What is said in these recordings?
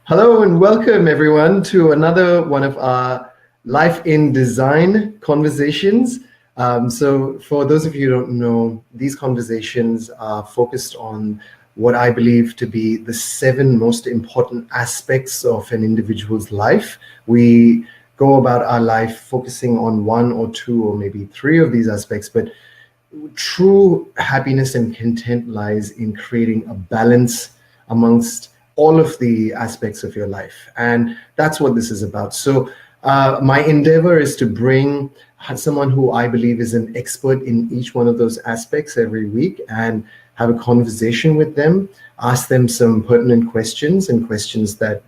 Hello and welcome everyone to another one of our Life in Design conversations. So for those of you who don't know, these conversations are focused on what I believe to be the 7 most important aspects of an individual's life. We go about our life focusing on 1 or 2 or maybe 3 of these aspects, but true happiness and content lies in creating a balance amongst all of the aspects of your life. And that's what this is about. So my endeavor is to bring someone who I believe is an expert in each one of those aspects every week and have a conversation with them, ask them some pertinent questions and questions that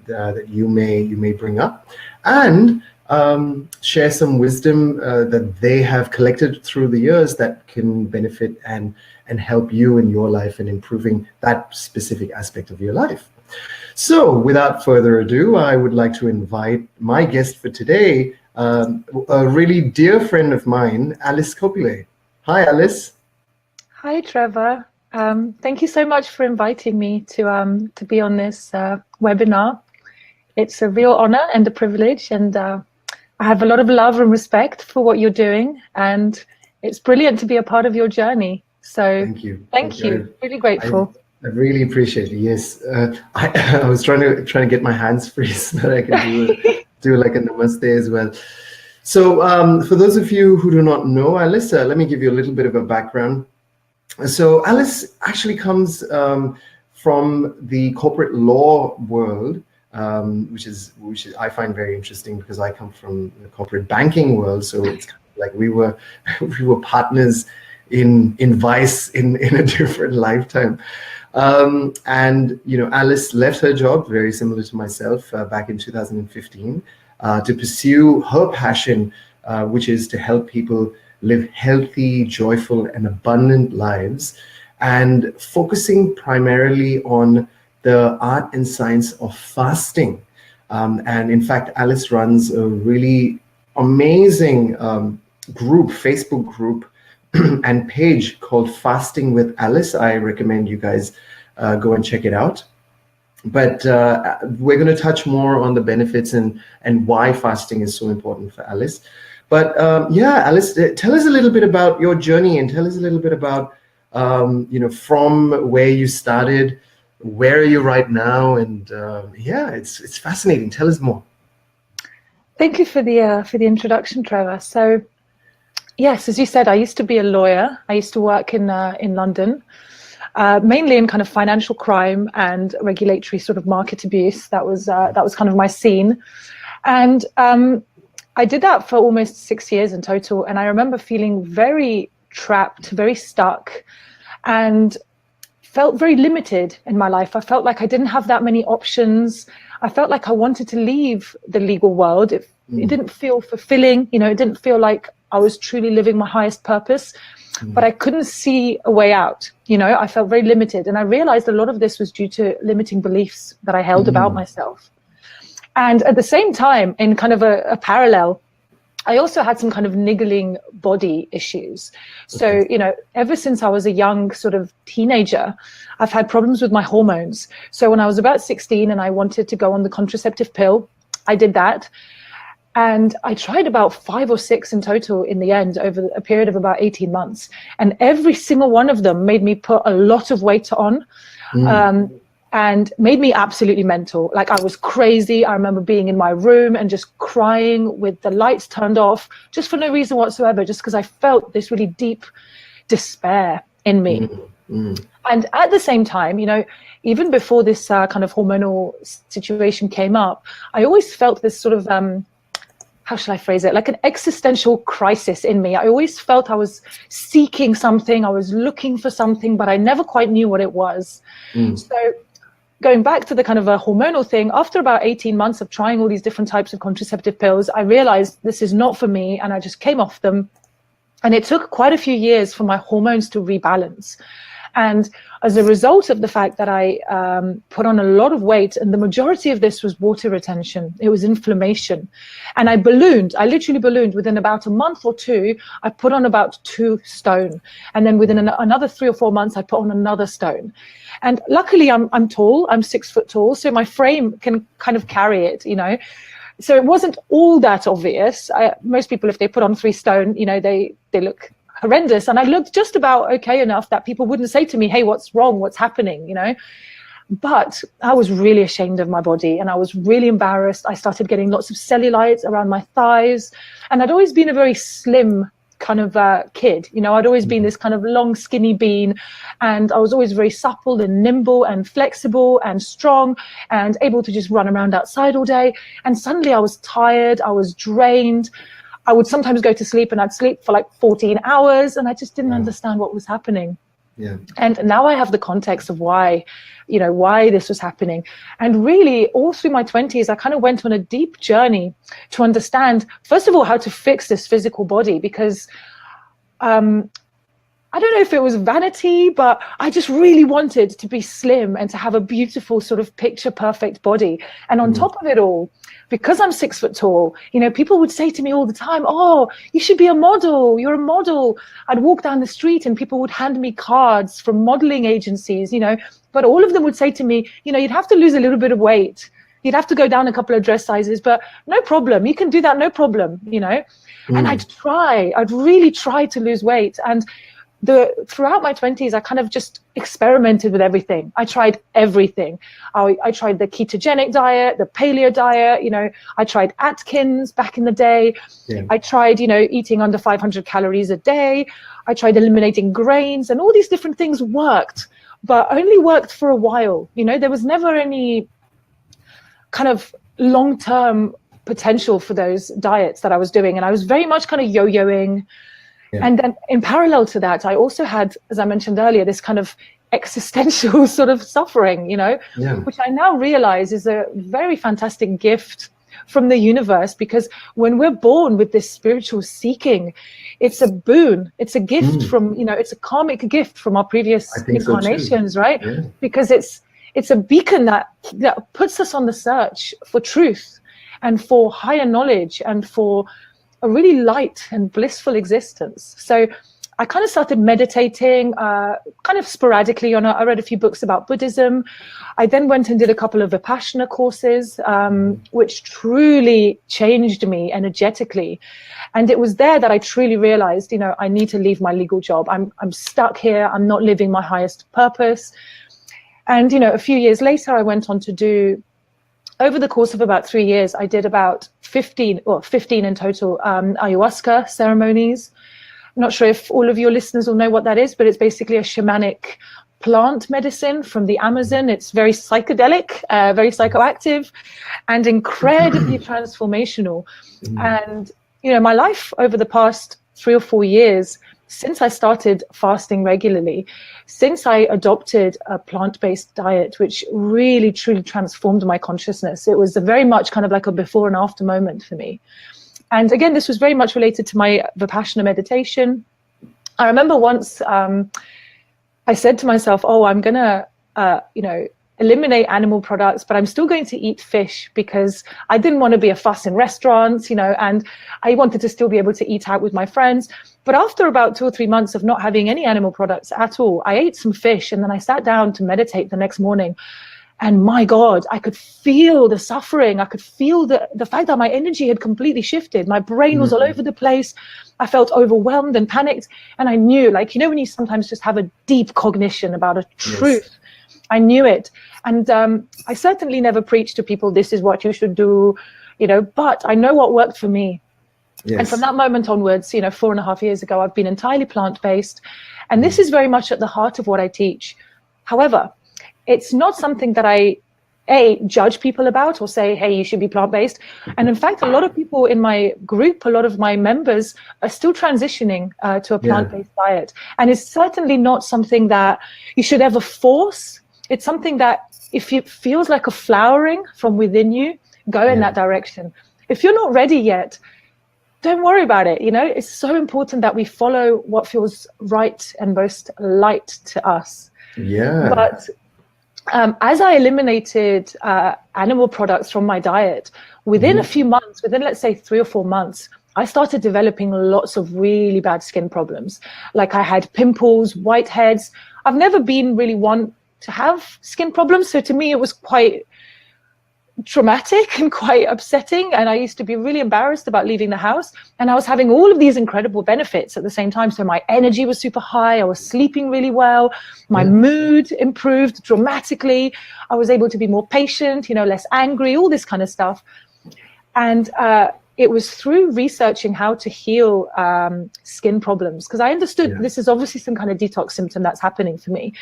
you may bring up, and share some wisdom that they have collected through the years that can benefit and help you in your life and improving that specific aspect of your life. So without further ado, I would like to invite my guest for today, a really dear friend of mine, Alice Copilet. Hi, Alice. Hi, Trevor. Thank you so much for inviting me to be on this webinar. It's a real honor and a privilege, and I have a lot of love and respect for what you're doing, and it's brilliant to be a part of your journey. So thank you. Really grateful. I really appreciate it. Yes, I was trying to get my hands free so that I can do like a namaste as well. So for those of you who do not know Alice, let me give you a little bit of a background. So Alice actually comes from the corporate law world, which I find very interesting because I come from the corporate banking world. So it's kind of like we were partners in vice in a different lifetime. And Alice left her job, very similar to myself, back in 2015 to pursue her passion, which is to help people live healthy, joyful, and abundant lives, and focusing primarily on the art and science of fasting. And in fact, Alice runs a really amazing Facebook group and page called Fasting with Alice. I recommend you guys go and check it out. But we're going to touch more on the benefits and why fasting is so important for Alice. But Alice, tell us a little bit about your journey and tell us a little bit about from where you started, where are you right now, and it's fascinating. Tell us more. Thank you for the introduction, Trevor. So yes, as you said, I used to be a lawyer. I used to work in London, mainly in kind of financial crime and regulatory sort of market abuse. That was kind of my scene, and I did that for almost 6 years in total. And I remember feeling very trapped, very stuck, and felt very limited in my life. I felt like I didn't have that many options. I felt like I wanted to leave the legal world. It didn't feel fulfilling. It didn't feel like I was truly living my highest purpose, but I couldn't see a way out. I felt very limited. And I realized a lot of this was due to limiting beliefs that I held about myself. And at the same time, in kind of a parallel, I also had some kind of niggling body issues. So, ever since I was a young sort of teenager, I've had problems with my hormones. So when I was about 16 and I wanted to go on the contraceptive pill, I did that. And I tried about 5 or 6 in total in the end over a period of about 18 months. And every single one of them made me put a lot of weight on and made me absolutely mental. Like I was crazy. I remember being in my room and just crying with the lights turned off, just for no reason whatsoever, just because I felt this really deep despair in me. And at the same time, even before this kind of hormonal situation came up, I always felt this sort of how shall I phrase it? Like an existential crisis in me. I always felt I was seeking something. I was looking for something, but I never quite knew what it was. So going back to the kind of a hormonal thing, after about 18 months of trying all these different types of contraceptive pills, I realized this is not for me. And I just came off them. And it took quite a few years for my hormones to rebalance. And as a result of the fact that I put on a lot of weight, and the majority of this was water retention, it was inflammation. And I literally ballooned. Within about a month or two, I put on about 2 stone. And then within another 3 or 4 months, I put on another stone. And luckily I'm tall, I'm 6 foot tall, so my frame can kind of carry it, So it wasn't all that obvious. Most people, if they put on 3 stone, they look horrendous. And I looked just about okay enough that people wouldn't say to me, hey, what's wrong? What's happening? But I was really ashamed of my body, and I was really embarrassed. I started getting lots of cellulite around my thighs, and I'd always been a very slim kind of kid. I'd always been this kind of long, skinny bean, and I was always very supple and nimble and flexible and strong and able to just run around outside all day. And suddenly I was tired, I was drained. I would sometimes go to sleep and I'd sleep for like 14 hours, and I just didn't understand what was happening. Yeah. And now I have the context of why this was happening. And really, all through my 20s, I kind of went on a deep journey to understand, first of all, how to fix this physical body, because I don't know if it was vanity, but I just really wanted to be slim and to have a beautiful sort of picture perfect body. And on top of it all, because I'm 6 foot tall, people would say to me all the time, oh, you should be a model. You're a model. I'd walk down the street and people would hand me cards from modeling agencies, but all of them would say to me, you'd have to lose a little bit of weight. You'd have to go down a couple of dress sizes, but no problem. You can do that. No problem, And I'd really try to lose weight. And throughout my 20s, I kind of just experimented with everything. I tried everything. I tried the ketogenic diet, the paleo diet, I tried Atkins back in the day. Yeah. I tried, eating under 500 calories a day. I tried eliminating grains, and all these different things worked, but only worked for a while. There was never any kind of long-term potential for those diets that I was doing. And I was very much kind of yo-yoing. Yeah. And then in parallel to that, I also had, as I mentioned earlier, this kind of existential sort of suffering, which I now realize is a very fantastic gift from the universe, because when we're born with this spiritual seeking, it's a boon, it's a gift from, it's a karmic gift from our previous incarnations, so right? Yeah. Because it's a beacon that puts us on the search for truth and for higher knowledge and for a really light and blissful existence. So I kind of started meditating kind of sporadically. I read a few books about Buddhism. I then went and did a couple of Vipassana courses, which truly changed me energetically. And it was there that I truly realized, I need to leave my legal job. I'm stuck here. I'm not living my highest purpose. And, a few years later, I went on to do, over the course of about 3 years, I did about 15 in total ayahuasca ceremonies. I'm not sure if all of your listeners will know what that is, but it's basically a shamanic plant medicine from the Amazon. It's very psychedelic, very psychoactive, and incredibly transformational. And, my life over the past 3 or 4 years, since I started fasting regularly, since I adopted a plant-based diet, which really, truly transformed my consciousness, it was very much kind of like a before and after moment for me. And again, this was very much related to my Vipassana meditation. I remember once I said to myself, I'm going to, eliminate animal products, but I'm still going to eat fish, because I didn't want to be a fuss in restaurants, and I wanted to still be able to eat out with my friends. But after about 2 or 3 months of not having any animal products at all, I ate some fish, and then I sat down to meditate the next morning. And my God, I could feel the suffering. I could feel the fact that my energy had completely shifted. My brain was all over the place. I felt overwhelmed and panicked. And I knew, when you sometimes just have a deep cognition about a truth, I knew it. And I certainly never preached to people, this is what you should do, but I know what worked for me. Yes. And from that moment onwards, 4.5 years ago, I've been entirely plant-based. And this is very much at the heart of what I teach. However, it's not something that I, judge people about or say, hey, you should be plant-based. And in fact, a lot of people in my group, a lot of my members are still transitioning to a plant-based diet. And it's certainly not something that you should ever force. It's something that if it feels like a flowering from within you, go in that direction. If you're not ready yet, don't worry about it. It's so important that we follow what feels right and most light to us. Yeah. But as I eliminated animal products from my diet, within a few months, within let's say 3 or 4 months, I started developing lots of really bad skin problems. Like I had pimples, whiteheads. I've never been really one to have skin problems. So to me, it was quite traumatic and quite upsetting. And I used to be really embarrassed about leaving the house. And I was having all of these incredible benefits at the same time. So my energy was super high. I was sleeping really well. My mood improved dramatically. I was able to be more patient, less angry, all this kind of stuff. And it was through researching how to heal skin problems, because I understood this is obviously some kind of detox symptom that's happening for me.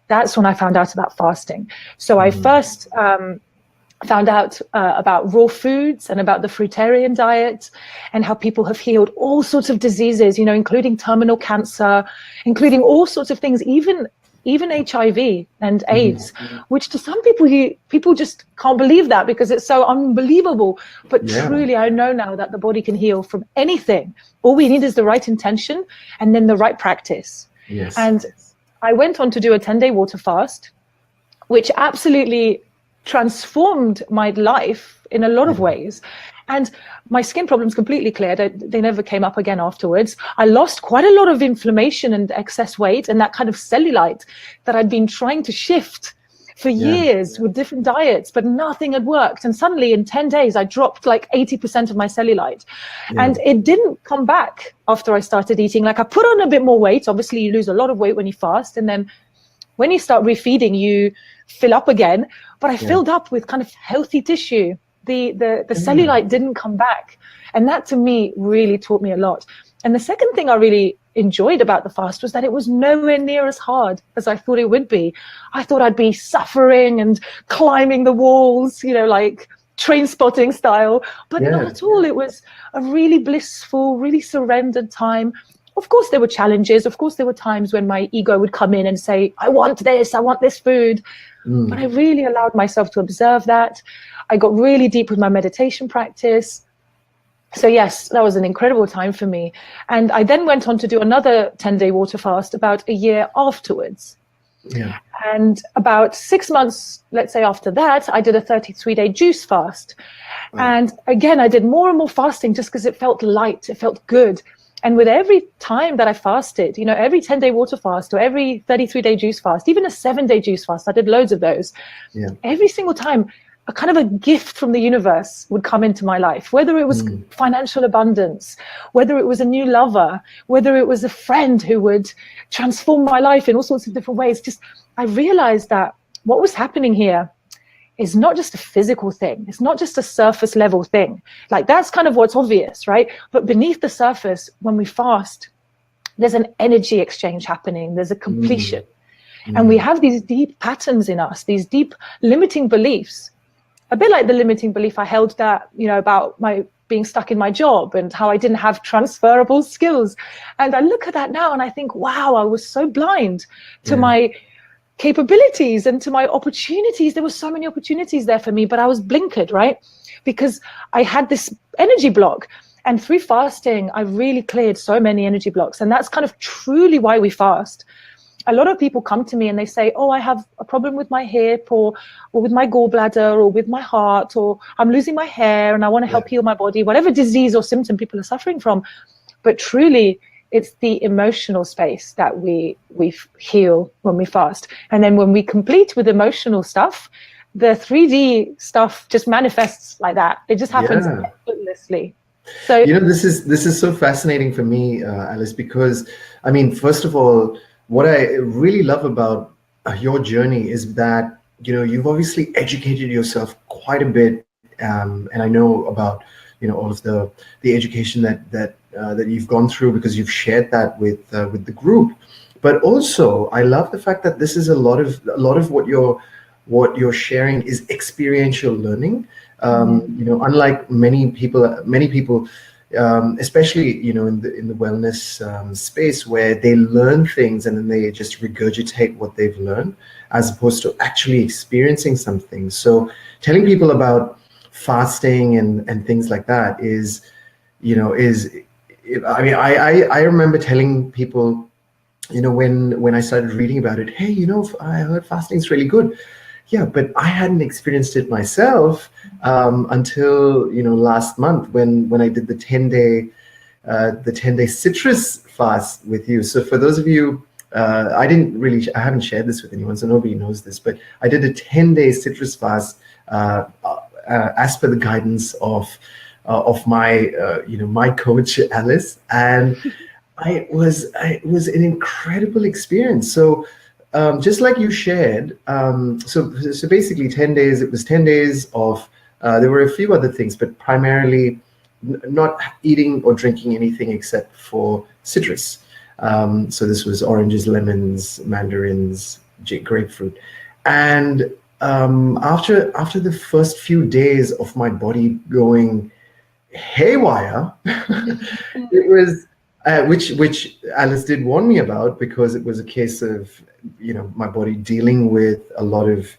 That's when I found out about fasting. So I first found out about raw foods and about the fruitarian diet and how people have healed all sorts of diseases, including terminal cancer, including all sorts of things, even HIV and AIDS, which to some people just can't believe that because it's so unbelievable. But truly, I know now that the body can heal from anything. All we need is the right intention and then the right practice. Yes. And I went on to do a 10-day water fast, which absolutely transformed my life in a lot of ways. And my skin problems completely cleared. They never came up again afterwards. I lost quite a lot of inflammation and excess weight and that kind of cellulite that I'd been trying to shift for years with different diets, but nothing had worked. And suddenly in 10 days, I dropped like 80% of my cellulite. And it didn't come back after I started eating. Like I put on a bit more weight. Obviously, you lose a lot of weight when you fast. And then when you start refeeding, you fill up again. But I filled up with kind of healthy tissue. The cellulite didn't come back. And that to me really taught me a lot. And the second thing I really enjoyed about the fast was that it was nowhere near as hard as I thought it would be. I thought I'd be suffering and climbing the walls, like train spotting style, but not at all. It was a really blissful, really surrendered time. Of course, there were challenges. Of course, there were times when my ego would come in and say, I want this food. But I really allowed myself to observe that. I got really deep with my meditation practice. So yes, that was an incredible time for me. And I then went on to do another 10-day water fast about a year afterwards. Yeah. And about 6 months, let's say after that, I did a 33-day juice fast. And again, I did more and more fasting just because it felt light, it felt good. And with every time that I fasted, every 10-day water fast or every 33-day juice fast, even a 7-day juice fast, I did loads of those. Yeah. Every single time, a kind of a gift from the universe would come into my life, whether it was financial abundance, whether it was a new lover, whether it was a friend who would transform my life in all sorts of different ways. Just, I realized that what was happening here is not just a physical thing. It's not just a surface level thing. Like that's kind of what's obvious, right? But beneath the surface, when we fast, there's an energy exchange happening. There's a completion. And we have these deep patterns in us, these deep limiting beliefs, a bit like the limiting belief I held that, about my being stuck in my job and how I didn't have transferable skills. And I look at that now and I think, wow, I was so blind to my capabilities and to my opportunities. There were so many opportunities there for me, but I was blinkered, right? Because I had this energy block. And through fasting, I really cleared so many energy blocks. And that's kind of truly why we fast. A lot of people come to me and they say, oh, I have a problem with my hip or with my gallbladder or with my heart, or I'm losing my hair and I want to help heal my body, whatever disease or symptom people are suffering from. But truly, it's the emotional space that we heal when we fast. And then when we complete with emotional stuff, the 3D stuff just manifests like that. It just happens effortlessly. So this is so fascinating for me, Alice, because first of all, what I really love about your journey is that you've obviously educated yourself quite a bit, and I know about all of the education that you've gone through because you've shared that with the group. But also, I love the fact that this is a lot of what you're sharing is experiential learning. Unlike many people. Especially in the wellness space where they learn things and then they just regurgitate what they've learned as opposed to actually experiencing something. So telling people about fasting and things like that is is, I mean, I remember telling people, when I started reading about it, hey, I heard fasting is really good. Yeah, but I hadn't experienced it myself until last month when I did the 10-day citrus fast with you. So for those of you, I haven't shared this with anyone, so nobody knows this, but I did a 10-day citrus fast as per the guidance of my my coach Alice, and it was an incredible experience. So just like you shared, so basically 10 days, it was 10 days of, there were a few other things, but primarily not eating or drinking anything except for citrus. So this was oranges, lemons, mandarins, grapefruit. And after the first few days of my body going haywire, it was, which Alice did warn me about, because it was a case of my body dealing with a lot of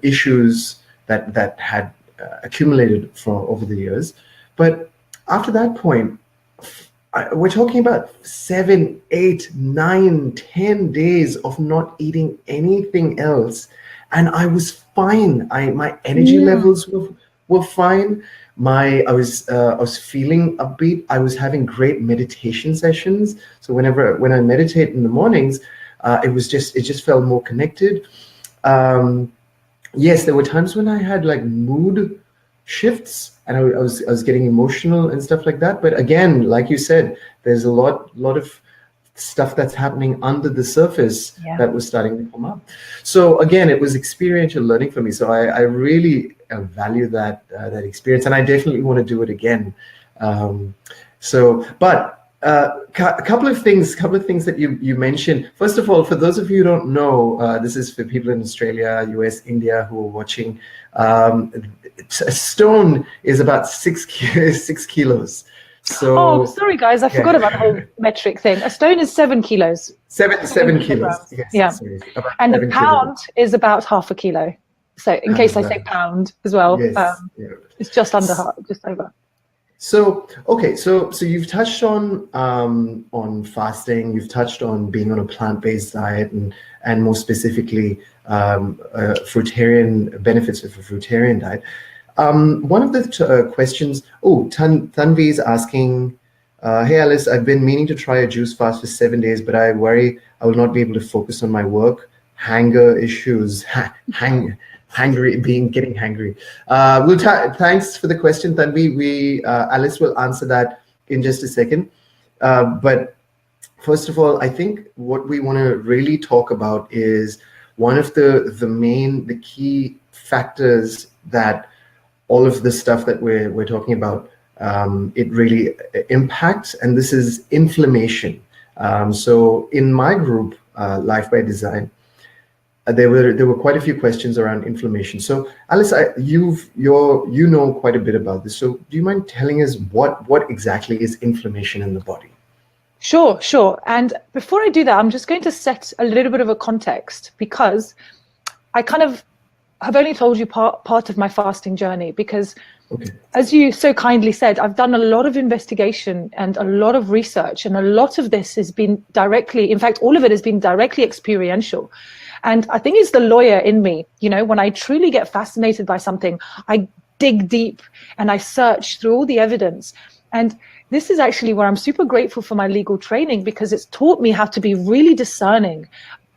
issues that had accumulated over the years. But after that point, we're talking about 7, 8, 9, 10 days of not eating anything else, and I was fine. My energy levels were fine. I was feeling upbeat. I was having great meditation sessions. So when I meditate in the mornings, it just felt more connected. Yes, there were times when I had like mood shifts, and I was getting emotional and stuff like that. But again, like you said, there's a lot of stuff that's happening under the surface that was starting to come up. So again, it was experiential learning for me. So I really value that experience, and I definitely want to do it again. But a couple of things that you mentioned. First of all, for those of you who don't know, this is for people in Australia, US, India who are watching. A stone is about 6 kilos. So, sorry guys, I forgot about the whole metric thing. A stone is 7 kilos. 7 kilos. Yes, yeah. Sorry, and a pound is about half a kilo. So in case I say pound as well, it's just under just over. So okay, so you've touched on fasting, you've touched on being on a plant-based diet, and more specifically fruitarian benefits of a fruitarian diet. One of the questions, Tanvi is asking, hey Alice, I've been meaning to try a juice fast for 7 days, but I worry I will not be able to focus on my work. Hanger issues, getting hangry. Thanks for the question, Tanvi. Alice will answer that in just a second. But first of all, I think what we want to really talk about is one of the key factors that all of the stuff that we're talking about, it really impacts, and this is inflammation. So in my group, Life by Design, there were quite a few questions around inflammation. So Alice, you know quite a bit about this. So do you mind telling us what exactly is inflammation in the body? Sure. And before I do that, I'm just going to set a little bit of a context, because I kind of have only told you part of my fasting journey, because as you so kindly said, I've done a lot of investigation and a lot of research, and a lot of this has been directly, in fact, all of it has been directly experiential. And I think it's the lawyer in me, when I truly get fascinated by something, I dig deep and I search through all the evidence. And this is actually where I'm super grateful for my legal training, because it's taught me how to be really discerning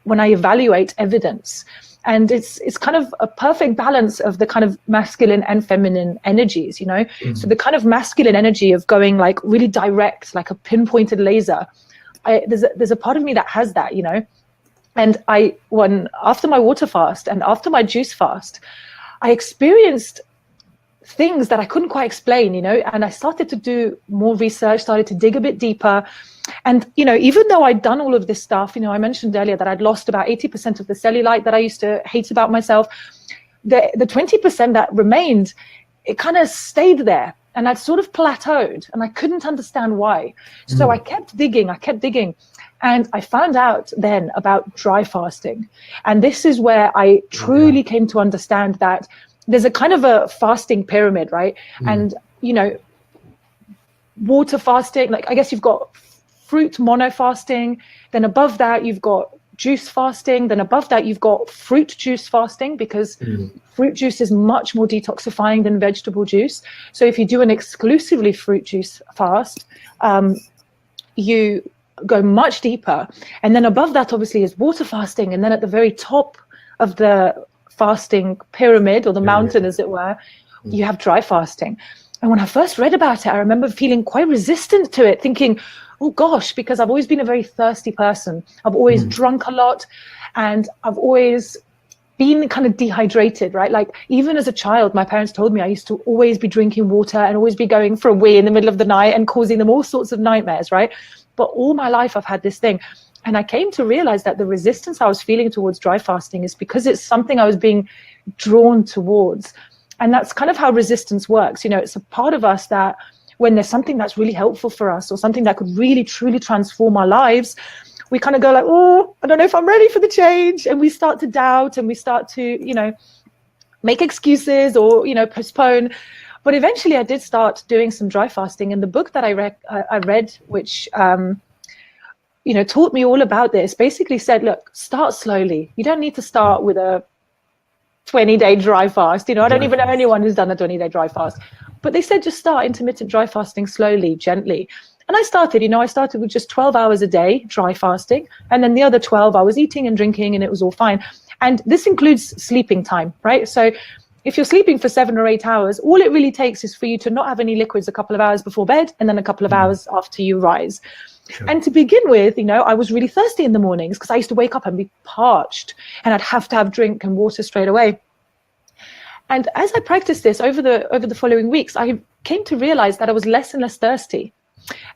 when I evaluate evidence. And it's kind of a perfect balance of the kind of masculine and feminine energies, Mm-hmm. So the kind of masculine energy of going like really direct, like a pinpointed laser. There's a part of me that has that, And after my water fast and after my juice fast, I experienced things that I couldn't quite explain, and I started to do more research, started to dig a bit deeper. And, even though I'd done all of this stuff, I mentioned earlier that I'd lost about 80% of the cellulite that I used to hate about myself. The 20% that remained, it kind of stayed there, and I'd sort of plateaued, and I couldn't understand why. So I kept digging. And I found out then about dry fasting. And this is where I truly came to understand that there's a kind of a fasting pyramid, right? And, water fasting. Like, I guess you've got fruit mono fasting. Then above that, you've got juice fasting. Then above that, you've got fruit juice fasting, because fruit juice is much more detoxifying than vegetable juice. So if you do an exclusively fruit juice fast, you go much deeper. And then above that, obviously, is water fasting. And then at the very top of the fasting pyramid, or the mountain, as it were, you have dry fasting. And when I first read about it, I remember feeling quite resistant to it, thinking, oh gosh, because I've always been a very thirsty person. I've always drunk a lot, and I've always been kind of dehydrated, right? Like, even as a child, my parents told me I used to always be drinking water and always be going for a wee in the middle of the night and causing them all sorts of nightmares, right? But all my life I've had this thing. And I came to realize that the resistance I was feeling towards dry fasting is because it's something I was being drawn towards. And that's kind of how resistance works. You know, it's a part of us that when there's something that's really helpful for us, or something that could really, truly transform our lives, we kind of go like, oh, I don't know if I'm ready for the change. And we start to doubt, and we start to, you know, make excuses, or, you know, postpone. But eventually I did start doing some dry fasting. And the book that I read, which, you know, taught me all about this, basically said, look, start slowly. You don't need to start with a 20-day dry fast. You know, I don't even know anyone who's done a 20-day dry fast. But they said, just start intermittent dry fasting slowly, gently. And I started, you know, I started with just 12 hours a day dry fasting. And then the other 12, I was eating and drinking, and it was all fine. And this includes sleeping time, right? So if you're sleeping for 7 or 8 hours, all it really takes is for you to not have any liquids a couple of hours before bed, and then a couple of hours after you rise. Sure. And to begin with, you know, I was really thirsty in the mornings, because I used to wake up and be parched, and I'd have to have drink and water straight away. And as I practiced this over the following weeks, I came to realize that I was less and less thirsty.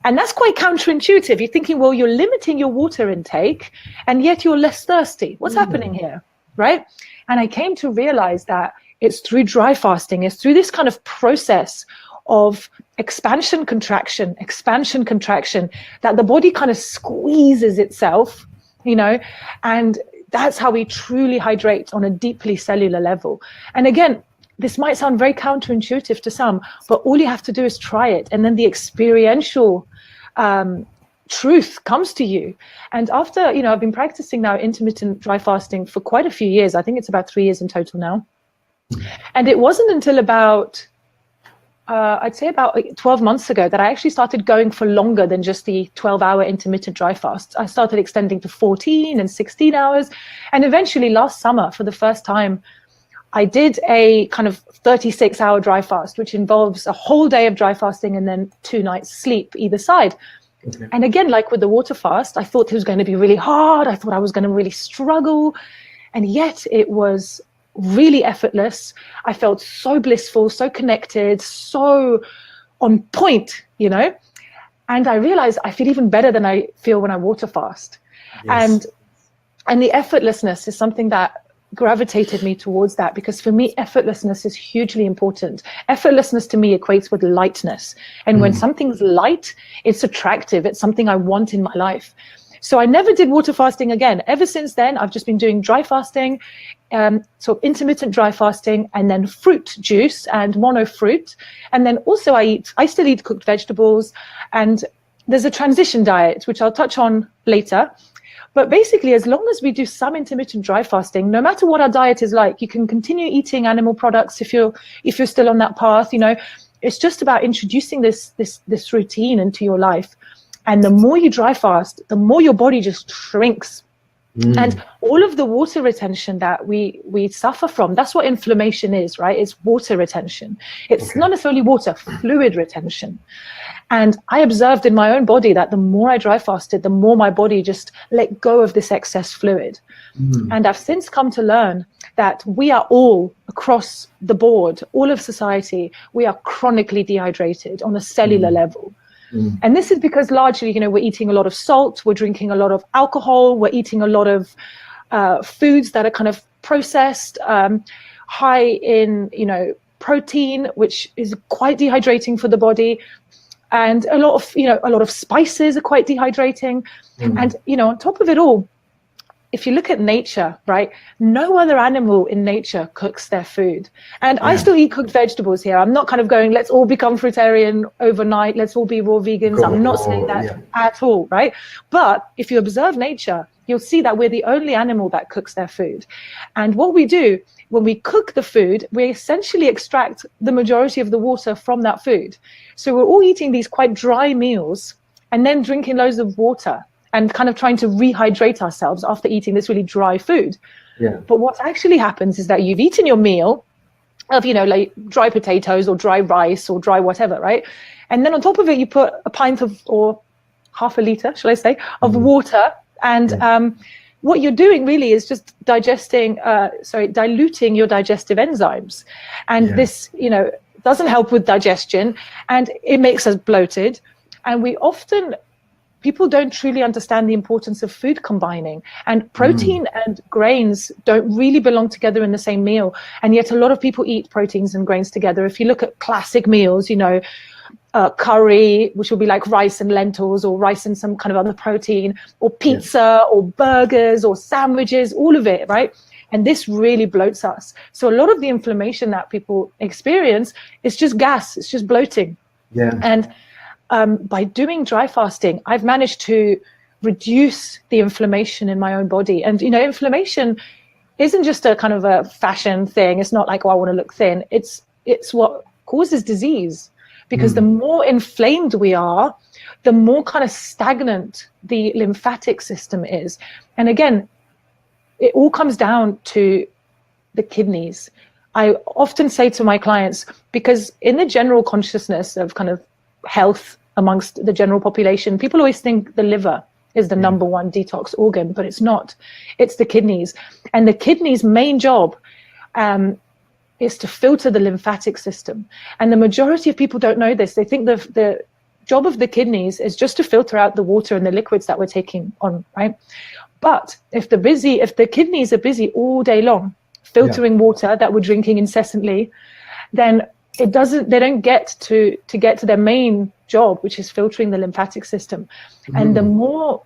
And that's quite counterintuitive. You're thinking, well, you're limiting your water intake, and yet you're less thirsty. What's happening here, right? And I came to realize that it's through dry fasting, it's through this kind of process of expansion, contraction, that the body kind of squeezes itself, you know, and that's how we truly hydrate on a deeply cellular level. And again, this might sound very counterintuitive to some, but all you have to do is try it. And then the experiential truth comes to you. And after, you know, I've been practicing now intermittent dry fasting for quite a few years. I think it's about 3 years in total now. And it wasn't until about, I'd say about 12 months ago, that I actually started going for longer than just the 12-hour intermittent dry fast. I started extending to 14 and 16 hours. And eventually last summer, for the first time, I did a kind of 36-hour dry fast, which involves a whole day of dry fasting and then 2 nights sleep either side. Okay. And again, like with the water fast, I thought it was going to be really hard. I thought I was going to really struggle. And yet it was really effortless. I felt so blissful, so connected, so on point, you know. And I realized I feel even better than I feel when I water fast. Yes. And the effortlessness is something that gravitated me towards that, because for me, effortlessness is hugely important. Effortlessness to me equates with lightness. And when something's light, it's attractive. It's something I want in my life. So I never did water fasting again. Ever since then, I've just been doing dry fasting, so intermittent dry fasting, and then fruit juice and mono fruit. And then also I still eat cooked vegetables, and there's a transition diet, which I'll touch on later. But basically, as long as we do some intermittent dry fasting, no matter what our diet is like, you can continue eating animal products if you're still on that path. You know, it's just about introducing this routine into your life. And the more you dry fast, the more your body just shrinks. And all of the water retention that we suffer from, that's what inflammation is, right? It's water retention. It's not necessarily water, fluid retention. And I observed in my own body that the more I dry fasted, the more my body just let go of this excess fluid. And I've since come to learn that we are all across the board, all of society, we are chronically dehydrated on a cellular level. And this is because largely, you know, we're eating a lot of salt, we're drinking a lot of alcohol, we're eating a lot of foods that are kind of processed, high in, you know, protein, which is quite dehydrating for the body. And a lot of spices are quite dehydrating. And, you know, on top of it all, if you look at nature, right, no other animal in nature cooks their food. And I still eat cooked vegetables here. I'm not kind of going, let's all become fruitarian overnight, let's all be raw vegans. I'm not saying that at all, right? But if you observe nature, you'll see that we're the only animal that cooks their food. And what we do when we cook the food, we essentially extract the majority of the water from that food. So we're all eating these quite dry meals and then drinking loads of water and kind of trying to rehydrate ourselves after eating this really dry food. Yeah. But what actually happens is that you've eaten your meal of, you know, like dry potatoes or dry rice or dry whatever, right? And then on top of it, you put a pint of, or half a liter, shall I say, of water. And what you're doing really is just diluting your digestive enzymes. And this, you know, doesn't help with digestion, and it makes us bloated. And people don't truly understand the importance of food combining, and protein and grains don't really belong together in the same meal. And yet a lot of people eat proteins and grains together. If you look at classic meals, you know, curry, which will be like rice and lentils, or rice and some kind of other protein, or pizza, or burgers, or sandwiches, all of it, right? And this really bloats us. So a lot of the inflammation that people experience is just gas, it's just bloating. Yeah. And by doing dry fasting, I've managed to reduce the inflammation in my own body. And, you know, inflammation isn't just a kind of a fashion thing. It's not like, oh, I want to look thin. It's what causes disease, because the more inflamed we are, the more kind of stagnant the lymphatic system is. And again, it all comes down to the kidneys. I often say to my clients, because in the general consciousness of kind of health amongst the general population, people always think the liver is the number one detox organ, but it's not. It's the kidneys. And the kidneys' main job is to filter the lymphatic system. And the majority of people don't know this. They think the job of the kidneys is just to filter out the water and the liquids that we're taking on, right? But if the kidneys are busy all day long filtering water that we're drinking incessantly, then they don't get to their main job, which is filtering the lymphatic system. And the more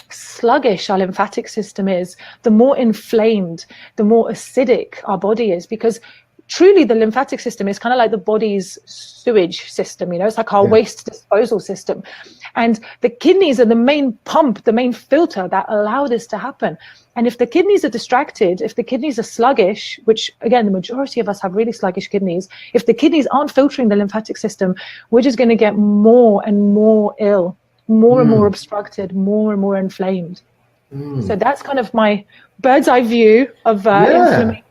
sluggish our lymphatic system is, the more inflamed, the more acidic our body is, because truly the lymphatic system is kind of like the body's sewage system, you know, it's like our waste disposal system. And the kidneys are the main pump, the main filter that allow this to happen. And if the kidneys are distracted, if the kidneys are sluggish, which again, the majority of us have really sluggish kidneys, if the kidneys aren't filtering the lymphatic system, we're just going to get more and more ill, more and more obstructed, more and more inflamed. So that's kind of my bird's eye view of inflammation.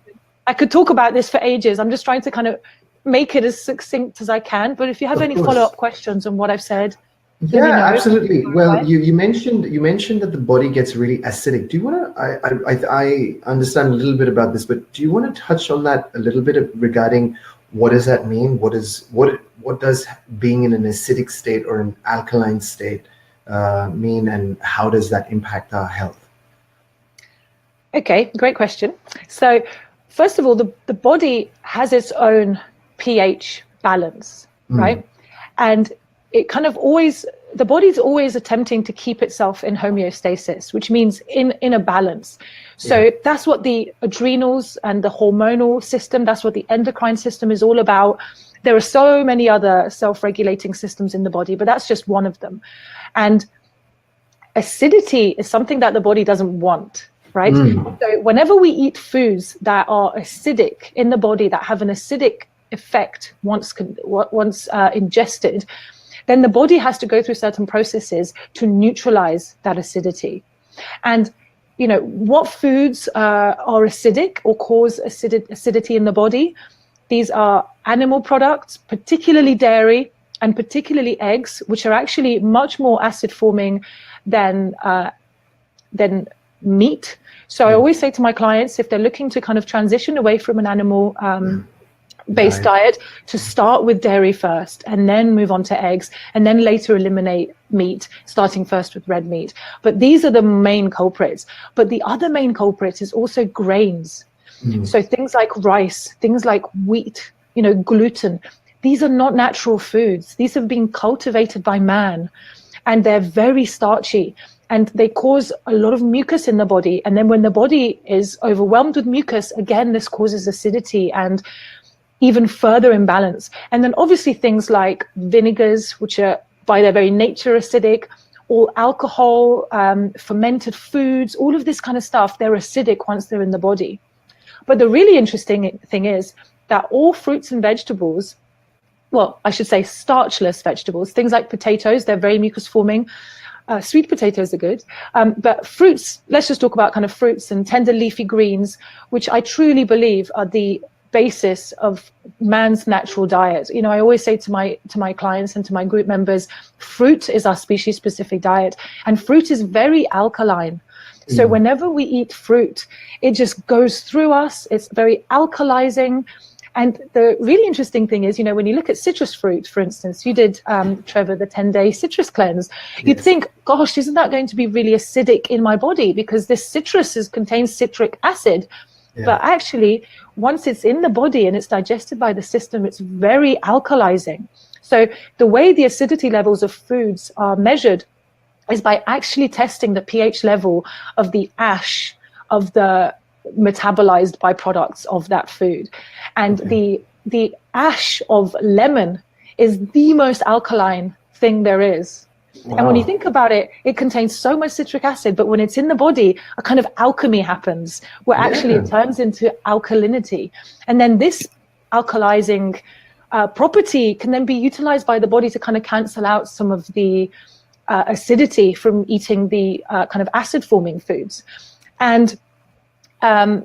I could talk about this for ages. I'm just trying to kind of make it as succinct as I can. But if you have any follow-up questions on what I've said, absolutely. Well, you mentioned that the body gets really acidic. Do you want to? I understand a little bit about this, but do you want to touch on that a little bit regarding what does that mean? What does being in an acidic state or an alkaline state mean, and how does that impact our health? Okay, great question. So first of all, the body has its own pH balance, right? And it kind of the body's always attempting to keep itself in homeostasis, which means in a balance. So that's what the adrenals and the hormonal system, that's what the endocrine system is all about. There are so many other self-regulating systems in the body, but that's just one of them. And acidity is something that the body doesn't want, right? So whenever we eat foods that are acidic in the body, that have an acidic effect once ingested, then the body has to go through certain processes to neutralize that acidity. And, you know, what foods are acidic or cause acidity in the body? These are animal products, particularly dairy and particularly eggs, which are actually much more acid forming than meat. So I always say to my clients, if they're looking to kind of transition away from an animal based diet, to start with dairy first and then move on to eggs, and then later eliminate meat, starting first with red meat. But these are the main culprits. But the other main culprit is also grains. So things like rice, things like wheat, you know, gluten. These are not natural foods. These have been cultivated by man, and they're very starchy. and they cause a lot of mucus in the body. And then when the body is overwhelmed with mucus, again, this causes acidity and even further imbalance. And then obviously things like vinegars, which are by their very nature acidic, or alcohol, fermented foods, all of this kind of stuff, they're acidic once they're in the body. But the really interesting thing is that all fruits and vegetables, well, I should say starchless vegetables, things like potatoes, they're very mucus forming. Sweet potatoes are good, but fruits, let's just talk about kind of fruits and tender leafy greens, which I truly believe are the basis of man's natural diet. You know, I always say to my clients and to my group members, fruit is our species specific diet, and fruit is very alkaline. So whenever we eat fruit, it just goes through us. It's very alkalizing. And the really interesting thing is, you know, when you look at citrus fruit, for instance, you did, Trevor, the 10-day citrus cleanse. You'd think, gosh, isn't that going to be really acidic in my body? Because this citrus contains citric acid. Yeah. But actually, once it's in the body and it's digested by the system, it's very alkalizing. So the way the acidity levels of foods are measured is by actually testing the pH level of the ash of the metabolized byproducts of that food. And the ash of lemon is the most alkaline thing there is. Wow. And when you think about it, it contains so much citric acid, but when it's in the body, a kind of alchemy happens where actually it turns into alkalinity. And then this alkalizing property can then be utilized by the body to kind of cancel out some of the acidity from eating the kind of acid forming foods. And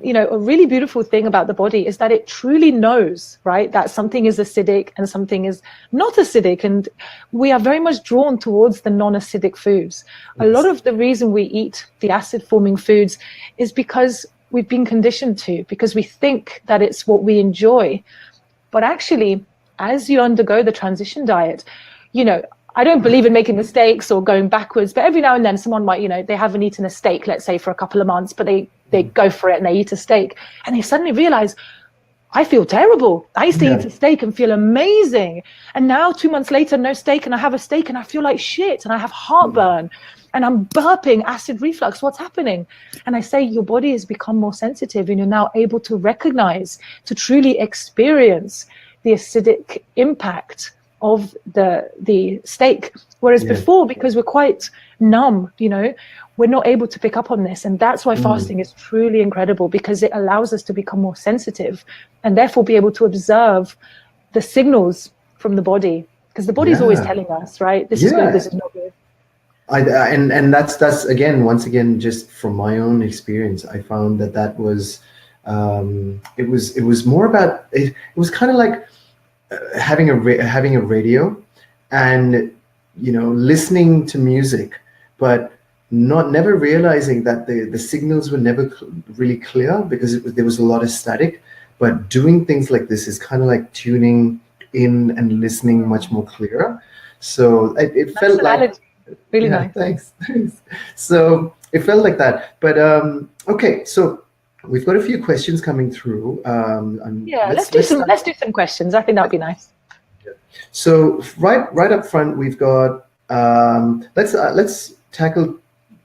you know, a really beautiful thing about the body is that it truly knows, right, that something is acidic and something is not acidic. And we are very much drawn towards the non-acidic foods. Yes. A lot of the reason we eat the acid forming foods is because we've been conditioned to, because we think that it's what we enjoy. But actually, as you undergo the transition diet, you know, I don't believe in making mistakes or going backwards, but every now and then someone might, you know, they haven't eaten a steak, let's say, for a couple of months, but they go for it and they eat a steak and they suddenly realize, I feel terrible. I used to eat a steak and feel amazing. And now 2 months later, no steak, and I have a steak and I feel like shit and I have heartburn and I'm burping, acid reflux. What's happening? And I say, your body has become more sensitive and you're now able to recognize, to truly experience the acidic impact of the steak. Whereas before, because we're quite numb, you know, we're not able to pick up on this. And that's why fasting is truly incredible, because it allows us to become more sensitive and therefore be able to observe the signals from the body, because the body's always telling us, right, this is good, this is not good. And that's again, once again, just from my own experience, I found that was it was more about it was kind of like having a radio and, you know, listening to music, but never realizing that the signals were never really clear because there was a lot of static. But doing things like this is kind of like tuning in and listening much more clearer. So it felt like really nice. Thanks. So it felt like that. But okay, so we've got a few questions coming through. Let's do some questions. I think that'd be nice. So right up front, we've got let's tackle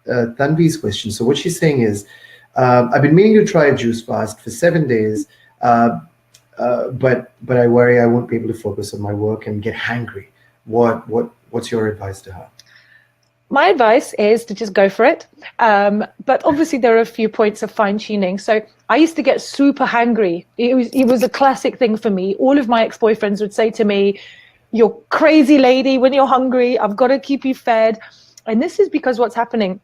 Tanvi's question. So what she's saying is, I've been meaning to try a juice fast for 7 days, but I worry I won't be able to focus on my work and get hangry. What's your advice to her? My advice is to just go for it. But obviously there are a few points of fine tuning. So I used to get super hangry. It was a classic thing for me. All of my ex-boyfriends would say to me, "You're crazy lady when you're hungry. I've got to keep you fed." And this is because what's happening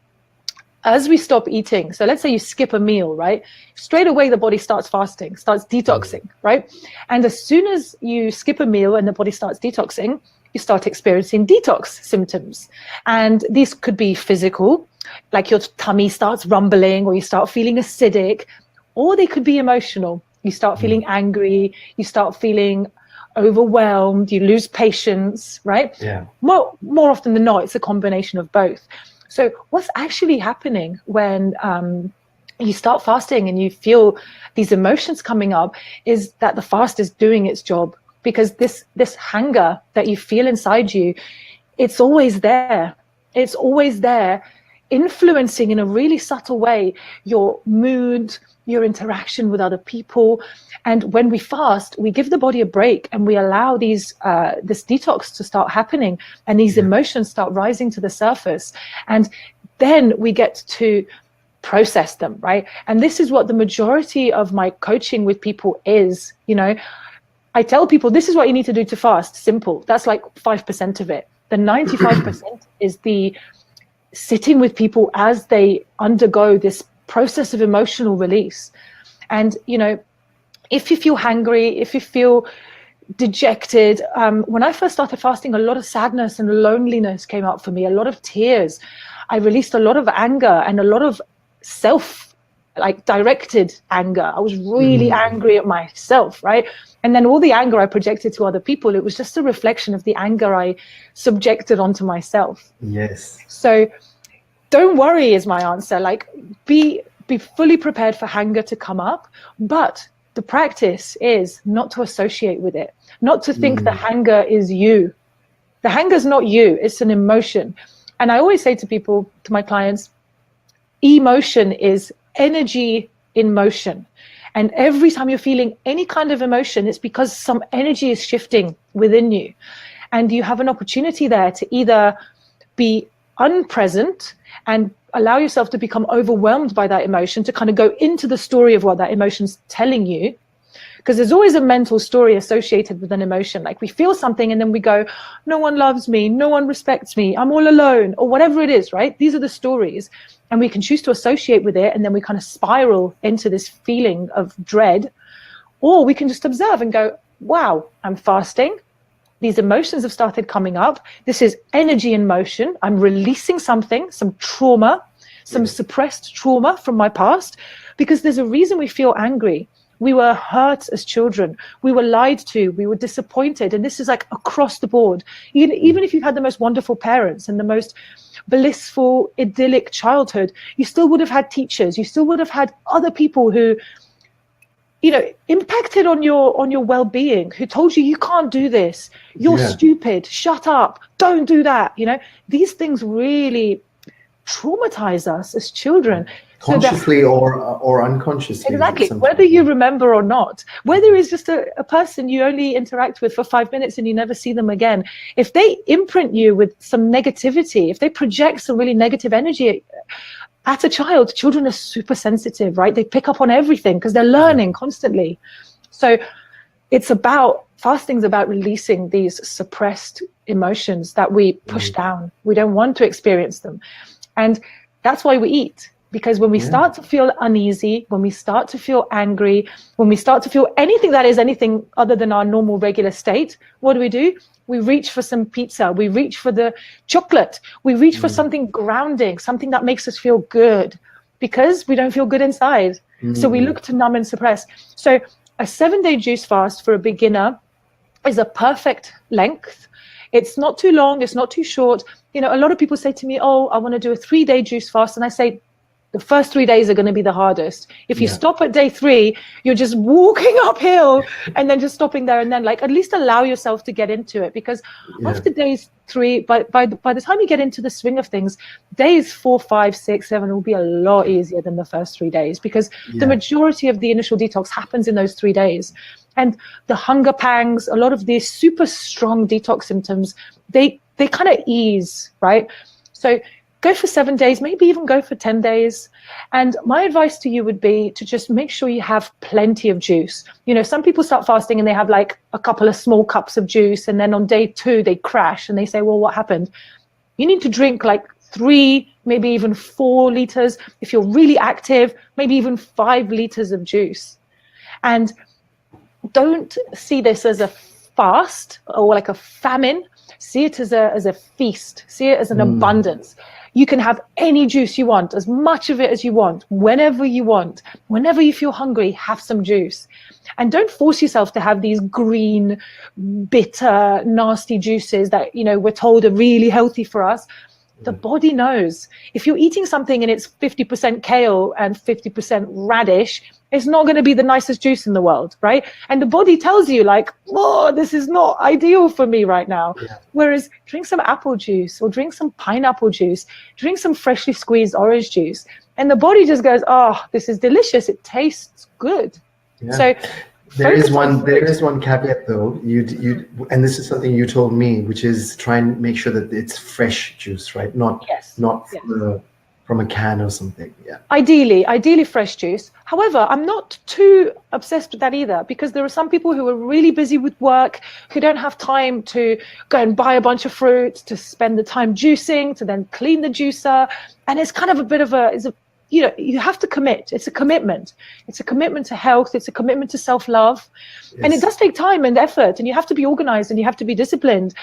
as we stop eating. So let's say you skip a meal, right? Straight away, the body starts fasting, starts detoxing, right? And as soon as you skip a meal and the body starts detoxing, you start experiencing detox symptoms. And these could be physical, like your tummy starts rumbling or you start feeling acidic, or they could be emotional. You start feeling angry, you start feeling overwhelmed, you lose patience, right? Yeah. More often than not, it's a combination of both. So what's actually happening when you start fasting and you feel these emotions coming up is that the fast is doing its job. Because this hunger that you feel inside you, it's always there. It's always there. influencing in a really subtle way your mood, your interaction with other people. And when we fast, we give the body a break and we allow this detox to start happening, and these emotions start rising to the surface. And then we get to process them, right? And this is what the majority of my coaching with people is. I tell people, this is what you need to do to fast. Simple. That's like 5% of it. The 95% is the sitting with people as they undergo this process of emotional release. And, if you feel hangry, if you feel dejected, when I first started fasting, a lot of sadness and loneliness came up for me, a lot of tears. I released a lot of anger and a lot of directed anger. I was really angry at myself, right? And then all the anger I projected to other people, it was just a reflection of the anger I subjected onto myself. Yes. So don't worry is my answer. Like, be fully prepared for anger to come up, but the practice is not to associate with it, not to think the anger is you. The anger is not you, it's an emotion. And I always say to people, to my clients, emotion is energy in motion. And every time you're feeling any kind of emotion, it's because some energy is shifting within you. And you have an opportunity there to either be unpresent and allow yourself to become overwhelmed by that emotion, to kind of go into the story of what that emotion's telling you. Because there's always a mental story associated with an emotion. Like, we feel something and then we go, no one loves me, no one respects me, I'm all alone, or whatever it is, right? These are the stories. And we can choose to associate with it, and then we kind of spiral into this feeling of dread. Or we can just observe and go, wow, I'm fasting. These emotions have started coming up. This is energy in motion. I'm releasing something, some trauma, some suppressed trauma from my past, because there's a reason we feel angry. We were hurt as children. We were lied to. We were disappointed. And this is like across the board. Even if you've had the most wonderful parents and the most blissful, idyllic childhood, you still would have had teachers. You still would have had other people who, impacted on your well-being, who told you can't do this. You're stupid. Shut up. Don't do that. These things really traumatize us as children. Consciously or unconsciously. Exactly. Whether you remember or not, whether it's just a person you only interact with for 5 minutes and you never see them again, if they imprint you with some negativity, if they project some really negative energy at a child, children are super sensitive, right? They pick up on everything because they're learning constantly. So fasting's about releasing these suppressed emotions that we push down. We don't want to experience them. And that's why we eat. Because when we start to feel uneasy, when we start to feel angry, when we start to feel anything that is anything other than our normal regular state, what do? We reach for some pizza. We reach for the chocolate. We reach for something grounding, something that makes us feel good, because we don't feel good inside. So we look to numb and suppress. So a 7-day juice fast for a beginner is a perfect length. It's not too long. It's not too short. A lot of people say to me, oh, I want to do a 3-day juice fast. And I say, the first 3 days are going to be the hardest. If you stop at day 3, you're just walking uphill and then just stopping there. And then at least allow yourself to get into it, because after days 3, by the time you get into the swing of things, days 4, 5, 6, 7 will be a lot easier than the first 3 days, because the majority of the initial detox happens in those 3 days. And the hunger pangs, a lot of these super strong detox symptoms, they kind of ease, right? So go for 7 days, maybe even go for 10 days. And my advice to you would be to just make sure you have plenty of juice. Some people start fasting and they have a couple of small cups of juice, and then on day 2 they crash and they say, well, what happened? You need to drink 3, maybe even 4 liters. If you're really active, maybe even 5 liters of juice. And don't see this as a fast or a famine. See it as a feast. See it as an abundance. You can have any juice you want, as much of it as you want, whenever you want. Whenever you feel hungry, have some juice. And don't force yourself to have these green, bitter, nasty juices that, we're told are really healthy for us. The body knows. If you're eating something and it's 50% kale and 50% radish, it's not going to be the nicest juice in the world, right? And the body tells you like, oh, this is not ideal for me right now. Yeah. Whereas drink some apple juice or drink some pineapple juice, drink some freshly squeezed orange juice, and the body just goes, oh, this is delicious. It tastes good. Yeah. So there is one caveat though. And this is something you told me, which is try and make sure that it's fresh juice, right? Not from a can or something. Yeah. Ideally fresh juice. However, I'm not too obsessed with that either, because there are some people who are really busy with work, who don't have time to go and buy a bunch of fruit, to spend the time juicing, to then clean the juicer. And it's kind of a bit of you have to commit. It's a commitment. It's a commitment to health. It's a commitment to self-love. Yes. And it does take time and effort, and you have to be organized and you have to be disciplined.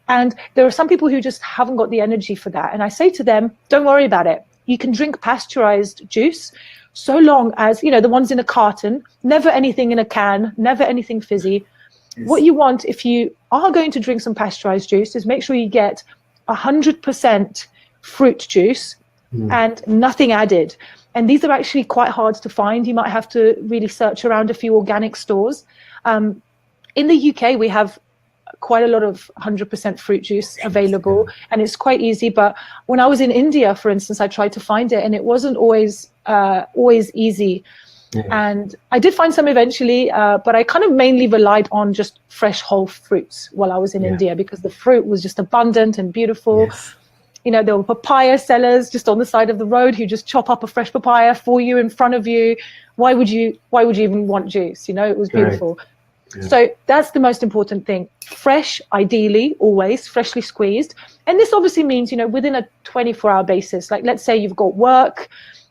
And there are some people who just haven't got the energy for that. And I say to them, don't worry about it. You can drink pasteurized juice so long as, the ones in a carton, never anything in a can, never anything fizzy. Yes. What you want, if you are going to drink some pasteurized juice, is make sure you get 100% fruit juice and nothing added. And these are actually quite hard to find. You might have to really search around a few organic stores. In the UK, we have quite a lot of 100% fruit juice available, and it's quite easy. But when I was in India, for instance, I tried to find it, and it wasn't always easy. Yeah. And I did find some eventually, but I kind of mainly relied on just fresh whole fruits while I was in India, because the fruit was just abundant and beautiful. Yes. There were papaya sellers just on the side of the road who just chop up a fresh papaya for you in front of you. Why would you even want juice? It was beautiful. Right. Yeah. So that's the most important thing. Fresh, ideally, always freshly squeezed. And this obviously means, within a 24-hour basis. Like, let's say you've got work,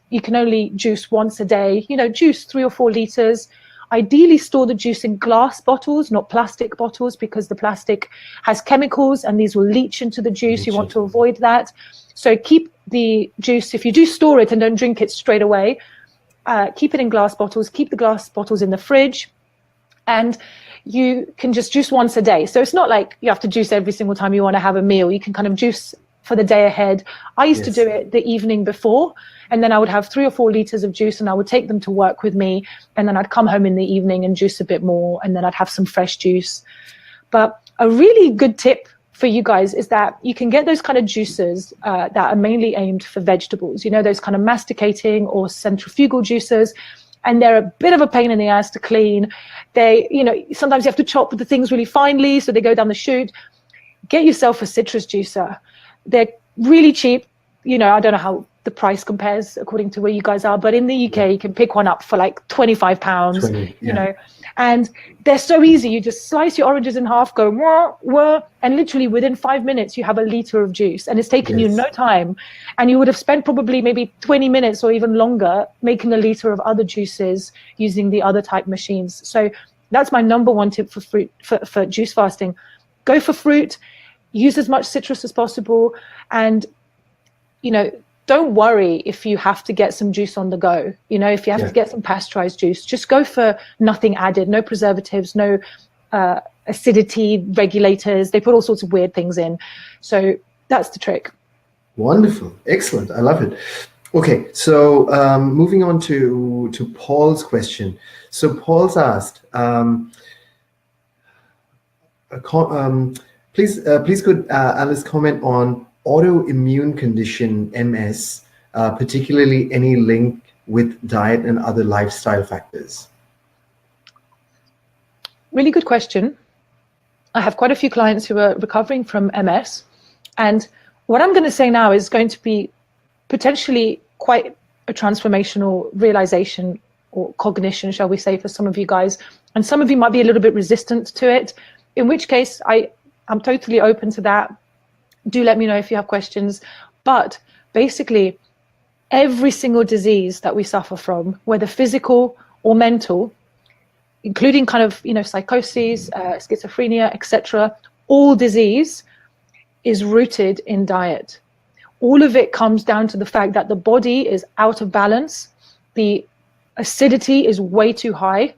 you can only juice once a day, juice 3 or 4 liters. Ideally store the juice in glass bottles, not plastic bottles, because the plastic has chemicals and these will leach into the juice. You want to avoid that. So keep the juice, if you do store it and don't drink it straight away, keep it in glass bottles, keep the glass bottles in the fridge. And you can just juice once a day. So it's not like you have to juice every single time you want to have a meal. You can kind of juice for the day ahead. I used to do it the evening before, and then I would have 3 or 4 liters of juice, and I would take them to work with me. And then I'd come home in the evening and juice a bit more, and then I'd have some fresh juice. But a really good tip for you guys is that you can get those kind of juices that are mainly aimed for vegetables, those kind of masticating or centrifugal juices. And they're a bit of a pain in the ass to clean. They, sometimes you have to chop the things really finely, so they go down the chute. Get yourself a citrus juicer. They're really cheap. I don't know how the price compares according to where you guys are, but in the UK, you can pick one up for like £25, and they're so easy. You just slice your oranges in half, go wah, wah, and literally within 5 minutes, you have a liter of juice, and it's taken you no time. And you would have spent probably maybe 20 minutes or even longer making a liter of other juices using the other type machines. So that's my number one tip for fruit, for juice fasting. Go for fruit, use as much citrus as possible, and, don't worry if you have to get some juice on the go. If you have to get some pasteurized juice, just go for nothing added, no preservatives, no acidity regulators. They put all sorts of weird things in. So that's the trick. Wonderful. Excellent. I love it. Okay, so moving on to Paul's question. So Paul's asked, please could Alice comment on autoimmune condition, MS, particularly any link with diet and other lifestyle factors? Really good question. I have quite a few clients who are recovering from MS. And what I'm going to say now is going to be potentially quite a transformational realization or cognition, shall we say, for some of you guys. And some of you might be a little bit resistant to it, in which case I'm totally open to that. Do let me know if you have questions. But basically, every single disease that we suffer from, whether physical or mental, including kind of, psychoses, schizophrenia, etc., all disease is rooted in diet. All of it comes down to the fact that the body is out of balance. The acidity is way too high.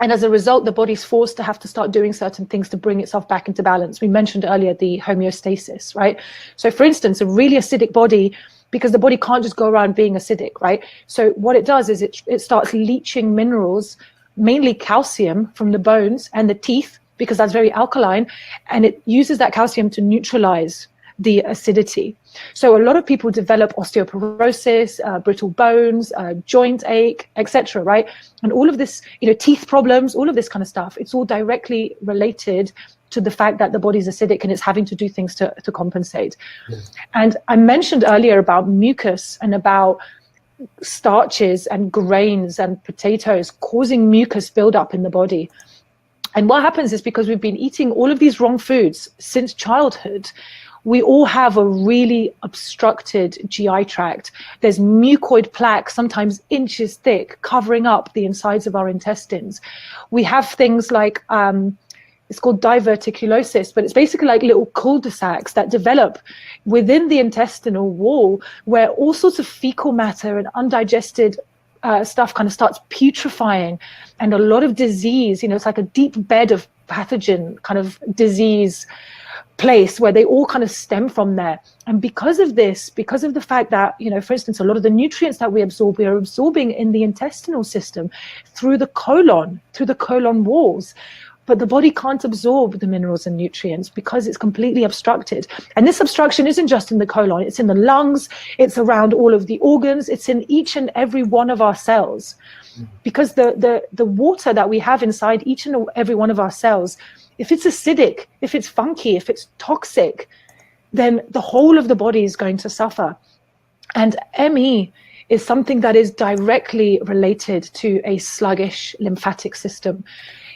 And as a result, the body's forced to have to start doing certain things to bring itself back into balance. We mentioned earlier the homeostasis, right? So for instance, a really acidic body because the body can't just go around being acidic, right? So what it does is it starts leaching minerals, mainly calcium, from the bones and the teeth, because that's very alkaline, and it uses that calcium to neutralize the acidity. So a lot of people develop osteoporosis, brittle bones, joint ache, etc., right? And all of this, teeth problems, all of this kind of stuff, it's all directly related to the fact that the body's acidic and it's having to do things to compensate. Yes. And I mentioned earlier about mucus and about starches and grains and potatoes causing mucus buildup in the body. And what happens is, because we've been eating all of these wrong foods since childhood, we all have a really obstructed GI tract. There's mucoid plaque, sometimes inches thick, covering up the insides of our intestines. We have things like, it's called diverticulosis, but it's basically like little cul-de-sacs that develop within the intestinal wall, where all sorts of fecal matter and undigested stuff kind of starts putrefying, and a lot of disease, it's like a deep bed of pathogen kind of disease place where they all kind of stem from there. And because of this, because of the fact that, for instance, a lot of the nutrients that we are absorbing in the intestinal system through the colon walls, but the body can't absorb the minerals and nutrients because it's completely obstructed. And this obstruction isn't just in the colon, it's in the lungs, it's around all of the organs, it's in each and every one of our cells. Because the water that we have inside each and every one of our cells, if it's acidic, if it's funky, if it's toxic, then the whole of the body is going to suffer. And ME is something that is directly related to a sluggish lymphatic system.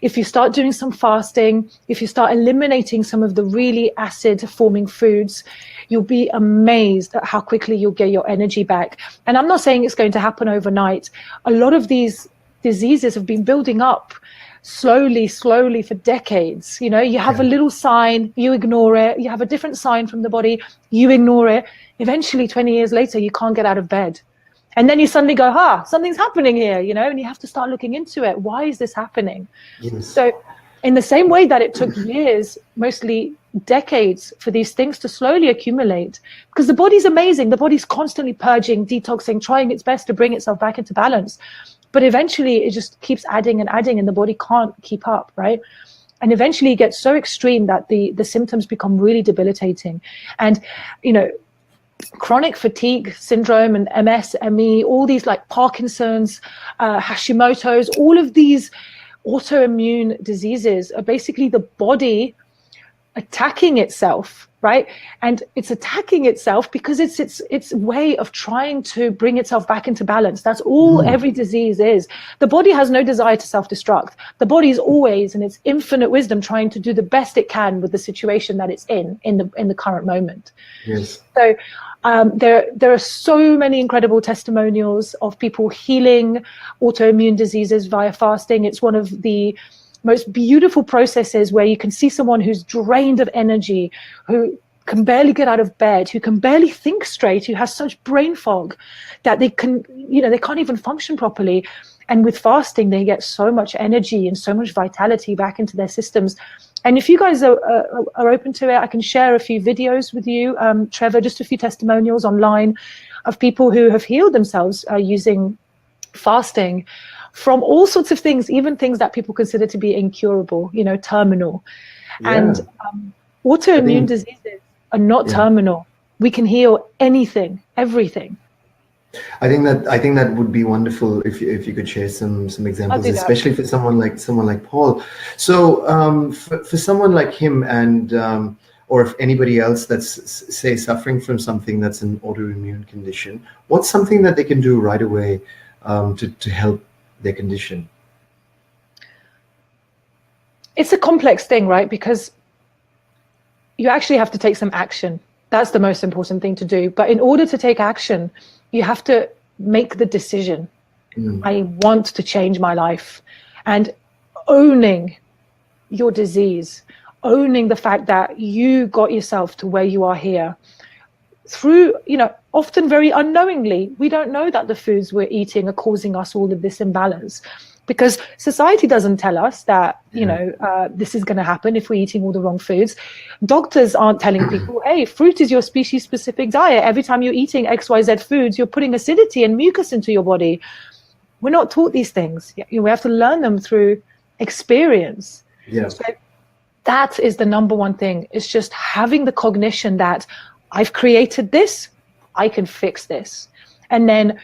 If you start doing some fasting, if you start eliminating some of the really acid-forming foods, you'll be amazed at how quickly you'll get your energy back. And I'm not saying it's going to happen overnight. A lot of these diseases have been building up slowly for decades. You have a little sign, you ignore it. You have a different sign from the body, you ignore it. Eventually, 20 years later, you can't get out of bed. And then you suddenly go, something's happening here, and you have to start looking into it. Why is this happening? Yes. So in the same way that it took years, mostly decades, for these things to slowly accumulate, because the body's amazing. The body's constantly purging, detoxing, trying its best to bring itself back into balance. But eventually it just keeps adding and adding, and the body can't keep up, right? And eventually it gets so extreme that the symptoms become really debilitating. And, chronic fatigue syndrome and MS, ME, all these like Parkinson's, Hashimoto's, all of these autoimmune diseases are basically the body attacking itself, right? And it's attacking itself because it's its way of trying to bring itself back into balance. That's all every disease is. The body has no desire to self-destruct. The body is always, in its infinite wisdom, trying to do the best it can with the situation that it's in the current moment. Yes. So there are so many incredible testimonials of people healing autoimmune diseases via fasting. It's one of the most beautiful processes where you can see someone who's drained of energy, who can barely get out of bed, who can barely think straight, who has such brain fog that they can't even function properly. And with fasting, they get so much energy and so much vitality back into their systems. And if you guys are open to it, I can share a few videos with you, Trevor, just a few testimonials online of people who have healed themselves using fasting from all sorts of things, even things that people consider to be incurable, terminal. Yeah. And autoimmune diseases are not terminal. We can heal anything, everything. I think that would be wonderful if you could share some examples, especially for someone like Paul. So for someone like him, and or if anybody else that's say suffering from something that's an autoimmune condition, what's something that they can do right away to help their condition? It's a complex thing, right? Because you actually have to take some action. That's the most important thing to do. But in order to take action, you have to make the decision. I want to change my life. And owning your disease, owning the fact that you got yourself to where you are here through, often very unknowingly. We don't know that the foods we're eating are causing us all of this imbalance. because society doesn't tell us that, this is going to happen if we're eating all the wrong foods. Doctors aren't telling people, hey, fruit is your species specific diet. Every time you're eating XYZ foods, you're putting acidity and mucus into your body. We're not taught these things. We have to learn them through experience. Yeah. So that is the number one thing. It's just having the cognition that I've created this, I can fix this. And then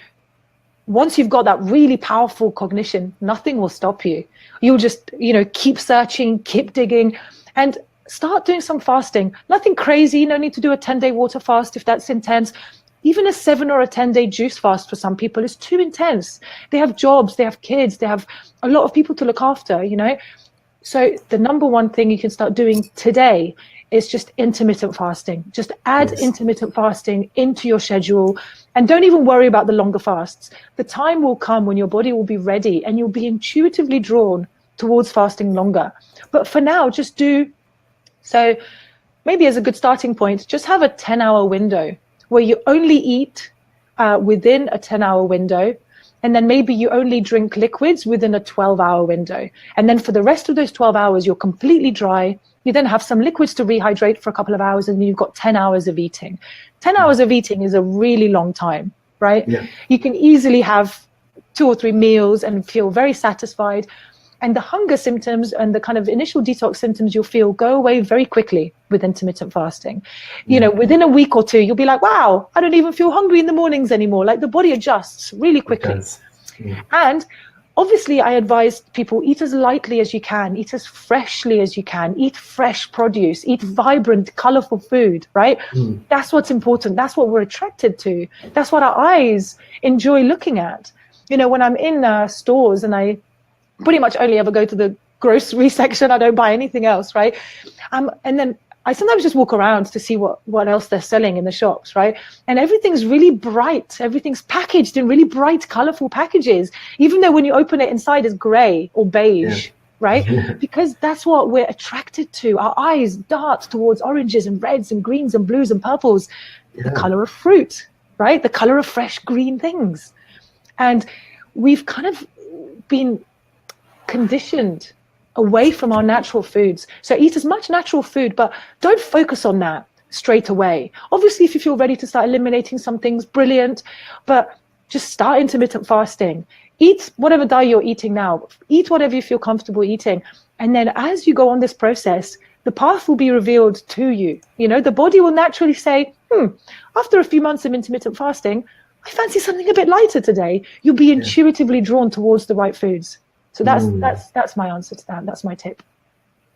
once you've got that really powerful cognition, nothing will stop you. You'll just, keep searching, keep digging, and start doing some fasting. Nothing crazy. No need to do a 10-day water fast if that's intense. Even a 7 or a 10-day juice fast for some people is too intense. They have jobs, they have kids, they have a lot of people to look after, So the number one thing you can start doing today is just intermittent fasting. Just add intermittent fasting into your schedule, and don't even worry about the longer fasts. The time will come when your body will be ready and you'll be intuitively drawn towards fasting longer. But for now, just do. So maybe as a good starting point, just have a 10-hour window where you only eat within a 10-hour window. And then maybe you only drink liquids within a 12-hour window. And then for the rest of those 12 hours, you're completely dry. You then have some liquids to rehydrate for a couple of hours, and then you've got 10 hours of eating. 10 hours of eating is a really long time, right? Yeah. You can easily have 2 or 3 meals and feel very satisfied. And the hunger symptoms and the kind of initial detox symptoms you'll feel go away very quickly with intermittent fasting. Within a week or two, you'll be like, wow, I don't even feel hungry in the mornings anymore. Like the body adjusts really quickly. Yeah. And obviously, I advise people eat as lightly as you can, eat as freshly as you can, eat fresh produce, eat vibrant, colorful food, right? That's what's important. That's what we're attracted to. That's what our eyes enjoy looking at. When I'm in stores and I pretty much only ever go to the grocery section. I don't buy anything else, right? And then I sometimes just walk around to see what else they're selling in the shops, right? And everything's really bright. Everything's packaged in really bright, colorful packages, even though when you open it inside is gray or beige, right? Because that's what we're attracted to. Our eyes dart towards oranges and reds and greens and blues and purples, the color of fruit, right? The color of fresh green things. And we've kind of been conditioned away from our natural foods. So eat as much natural food, but don't focus on that straight away. Obviously, if you feel ready to start eliminating some things, brilliant, but just start intermittent fasting. Eat whatever diet you're eating now. Eat whatever you feel comfortable eating. And then as you go on this process, the path will be revealed to you. The body will naturally say, after a few months of intermittent fasting, I fancy something a bit lighter today. You'll be intuitively drawn towards the right foods. So that's my answer to that. That's my tip.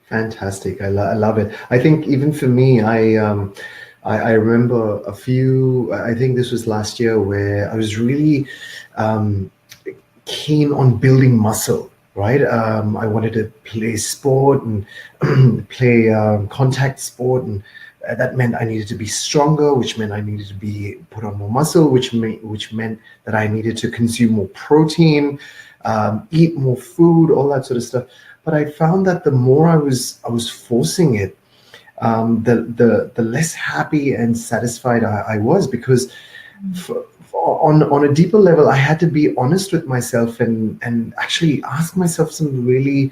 Fantastic. I love it. I think even for me, I remember a few, I think this was last year, where I was really keen on building muscle, right? I wanted to play sport and play contact sport, and that meant I needed to be stronger, which meant I needed to be put on more muscle, which meant that I needed to consume more protein, eat more food, all that sort of stuff. But I found that the more I was forcing it, the less happy and satisfied I was, because on a deeper level, I had to be honest with myself and actually ask myself some really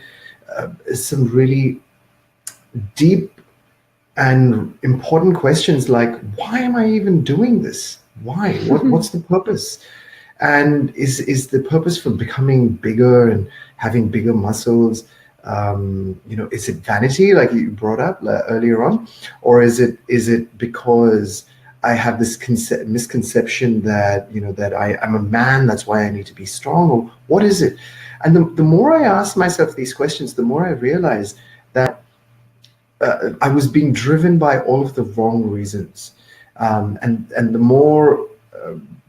deep and important questions, like, why am I even doing this? Why? What's the purpose? And is the purpose for becoming bigger and having bigger muscles? Is it vanity, like you brought up earlier on, or is it because I have this misconception that that I'm a man, that's why I need to be strong, or what is it? And the more I asked myself these questions, the more I realized that I was being driven by all of the wrong reasons, and the more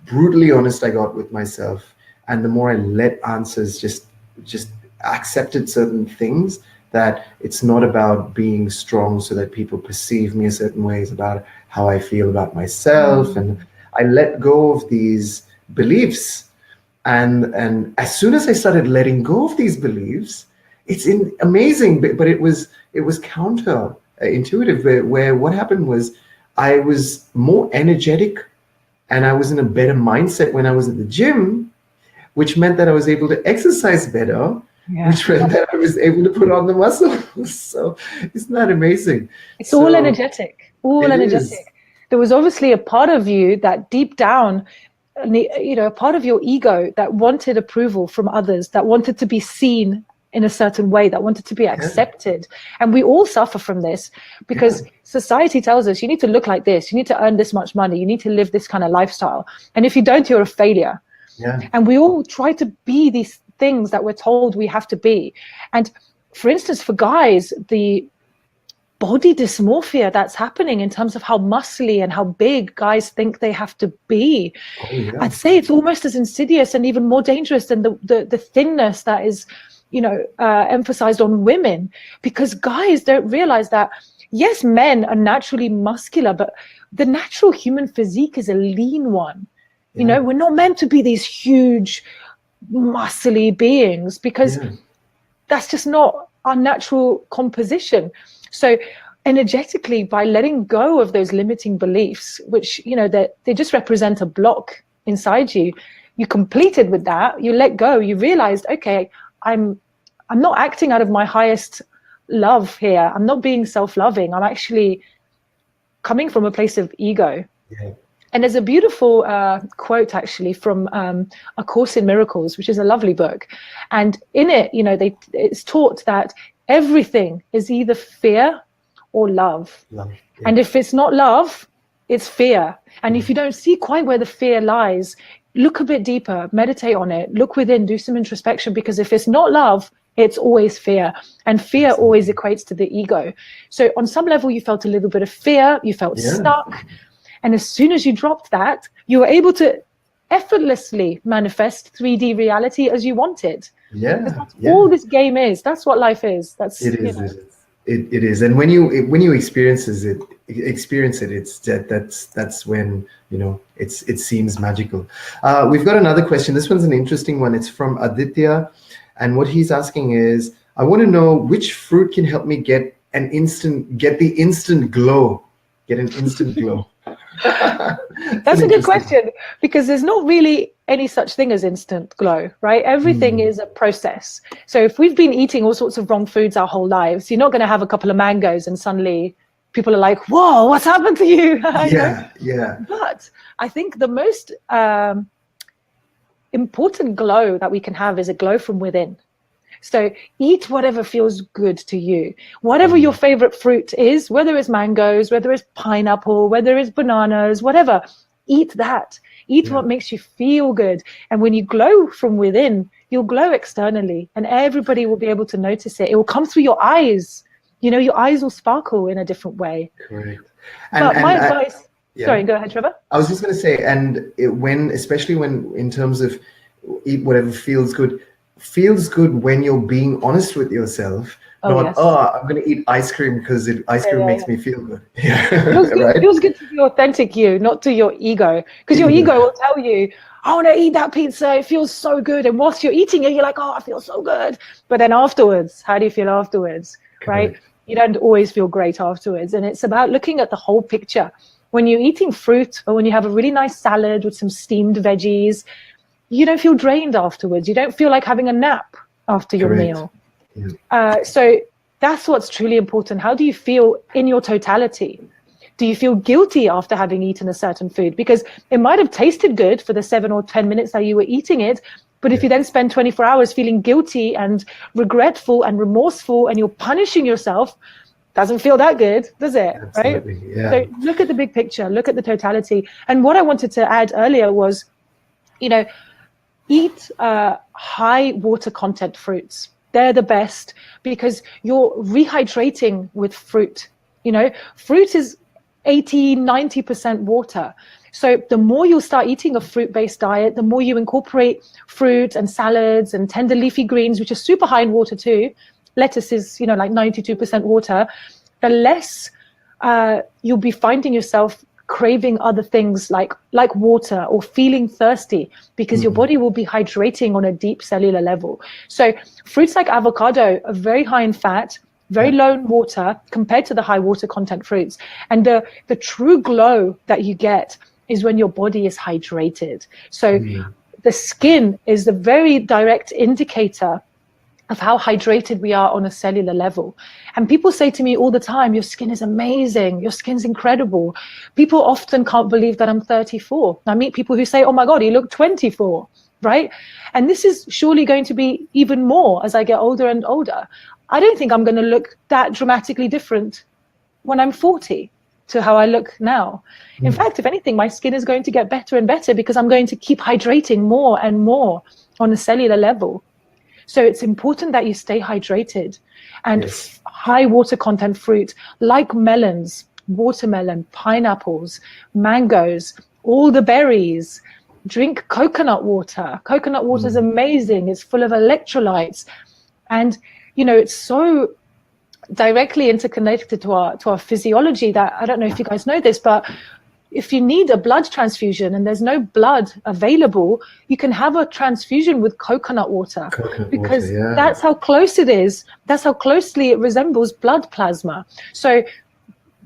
brutally honest I got with myself, and the more I let answers just accepted certain things, that it's not about being strong so that people perceive me a certain way, it's about how I feel about myself. And I let go of these beliefs, and as soon as I started letting go of these beliefs, it's amazing, but it was counter intuitive, where what happened was I was more energetic and I was in a better mindset when I was at the gym, which meant that I was able to exercise better, which meant that I was able to put on the muscle. So isn't that amazing? It's all energetic, There was obviously a part of you that deep down, a part of your ego that wanted approval from others, that wanted to be seen in a certain way, that wanted to be accepted. And we all suffer from this because society tells us you need to look like this, you need to earn this much money, you need to live this kind of lifestyle. And if you don't, you're a failure. And we all try to be these things that we're told we have to be. And for instance, for guys, the body dysmorphia that's happening in terms of how muscly and how big guys think they have to be, I'd say it's almost as insidious and even more dangerous than the thinness that is emphasized on women, because guys don't realize that, yes, men are naturally muscular, but the natural human physique is a lean one. We're not meant to be these huge, muscly beings, because that's just not our natural composition. So energetically, by letting go of those limiting beliefs, which, they just represent a block inside you, you completed with that, you let go, you realized, okay, I'm not acting out of my highest love here. I'm not being self-loving. I'm actually coming from a place of ego. And there's a beautiful quote actually from A Course in Miracles, which is a lovely book. And in it, it's taught that everything is either fear or love. And if it's not love, it's fear. And if you don't see quite where the fear lies, look a bit deeper, meditate on it, look within, do some introspection, because if it's not love, it's always fear. And fear always equates to the ego. So on some level, you felt a little bit of fear, you felt stuck. And as soon as you dropped that, you were able to effortlessly manifest 3D reality as you wanted. That's all this game is. That's what life is. It is. And when you experience it, that's when it seems magical. We've got another question. This one's an interesting one. It's from Aditya, and what he's asking is, I want to know which fruit can help me get the instant glow. Get an instant glow. That's a good question, because there's not really any such thing as instant glow, right? Everything is a process. So if we've been eating all sorts of wrong foods our whole lives, you're not going to have a couple of mangoes and suddenly people are like, whoa, what's happened to you? But I think the most important glow that we can have is a glow from within. So eat whatever feels good to you. Whatever your favorite fruit is, whether it's mangoes, whether it's pineapple, whether it's bananas, whatever, eat that. Eat what makes you feel good. And when you glow from within, you'll glow externally, and everybody will be able to notice it. It will come through your eyes. Your eyes will sparkle in a different way. Correct. But my advice... Sorry, go ahead, Trevor. I was just going to say, especially when in terms of eat whatever feels good when you're being honest with yourself. I'm going to eat ice cream because ice cream makes me feel good. It feels good to the authentic you, not to your ego. Because your ego will tell you, I want to eat that pizza, it feels so good. And whilst you're eating it, you're like, oh, I feel so good. But then afterwards, how do you feel afterwards, right? You don't always feel great afterwards. And it's about looking at the whole picture. When you're eating fruit, or when you have a really nice salad with some steamed veggies, you don't feel drained afterwards. You don't feel like having a nap after your meal. So that's what's truly important. How do you feel in your totality? Do you feel guilty after having eaten a certain food? Because it might have tasted good for the 7 or 10 minutes that you were eating it, but if you then spend 24 hours feeling guilty and regretful and remorseful and you're punishing yourself, doesn't feel that good, does it? Absolutely, right? So look at the big picture, look at the totality. And what I wanted to add earlier was, eat high water content fruits. They're the best because you're rehydrating with fruit. Fruit is 80-90% water. So the more you start eating a fruit-based diet, the more you incorporate fruit and salads and tender leafy greens, which are super high in water too. Lettuce is, like 92% water. The less you'll be finding yourself craving other things like water or feeling thirsty, because your body will be hydrating on a deep cellular level. So fruits like avocado are very high in fat, very low in water compared to the high water content fruits. And the true glow that you get is when your body is hydrated. So the skin is the very direct indicator of how hydrated we are on a cellular level. And people say to me all the time, your skin is amazing, your skin's incredible. People often can't believe that I'm 34. I meet people who say, oh my God, you look 24, right? And this is surely going to be even more as I get older and older. I don't think I'm going to look that dramatically different when I'm 40 to how I look now. In fact, if anything, my skin is going to get better and better because I'm going to keep hydrating more and more on a cellular level. So it's important that you stay hydrated, and high water content fruit like melons, watermelon, pineapples, mangoes, all the berries. Drink coconut water. Coconut water is amazing. It's full of electrolytes. And, you know, it's so directly interconnected to our physiology that I don't know if you guys know this, but if you need a blood transfusion and there's no blood available, you can have a transfusion with coconut water, because that's how close it is. That's how closely it resembles blood plasma. So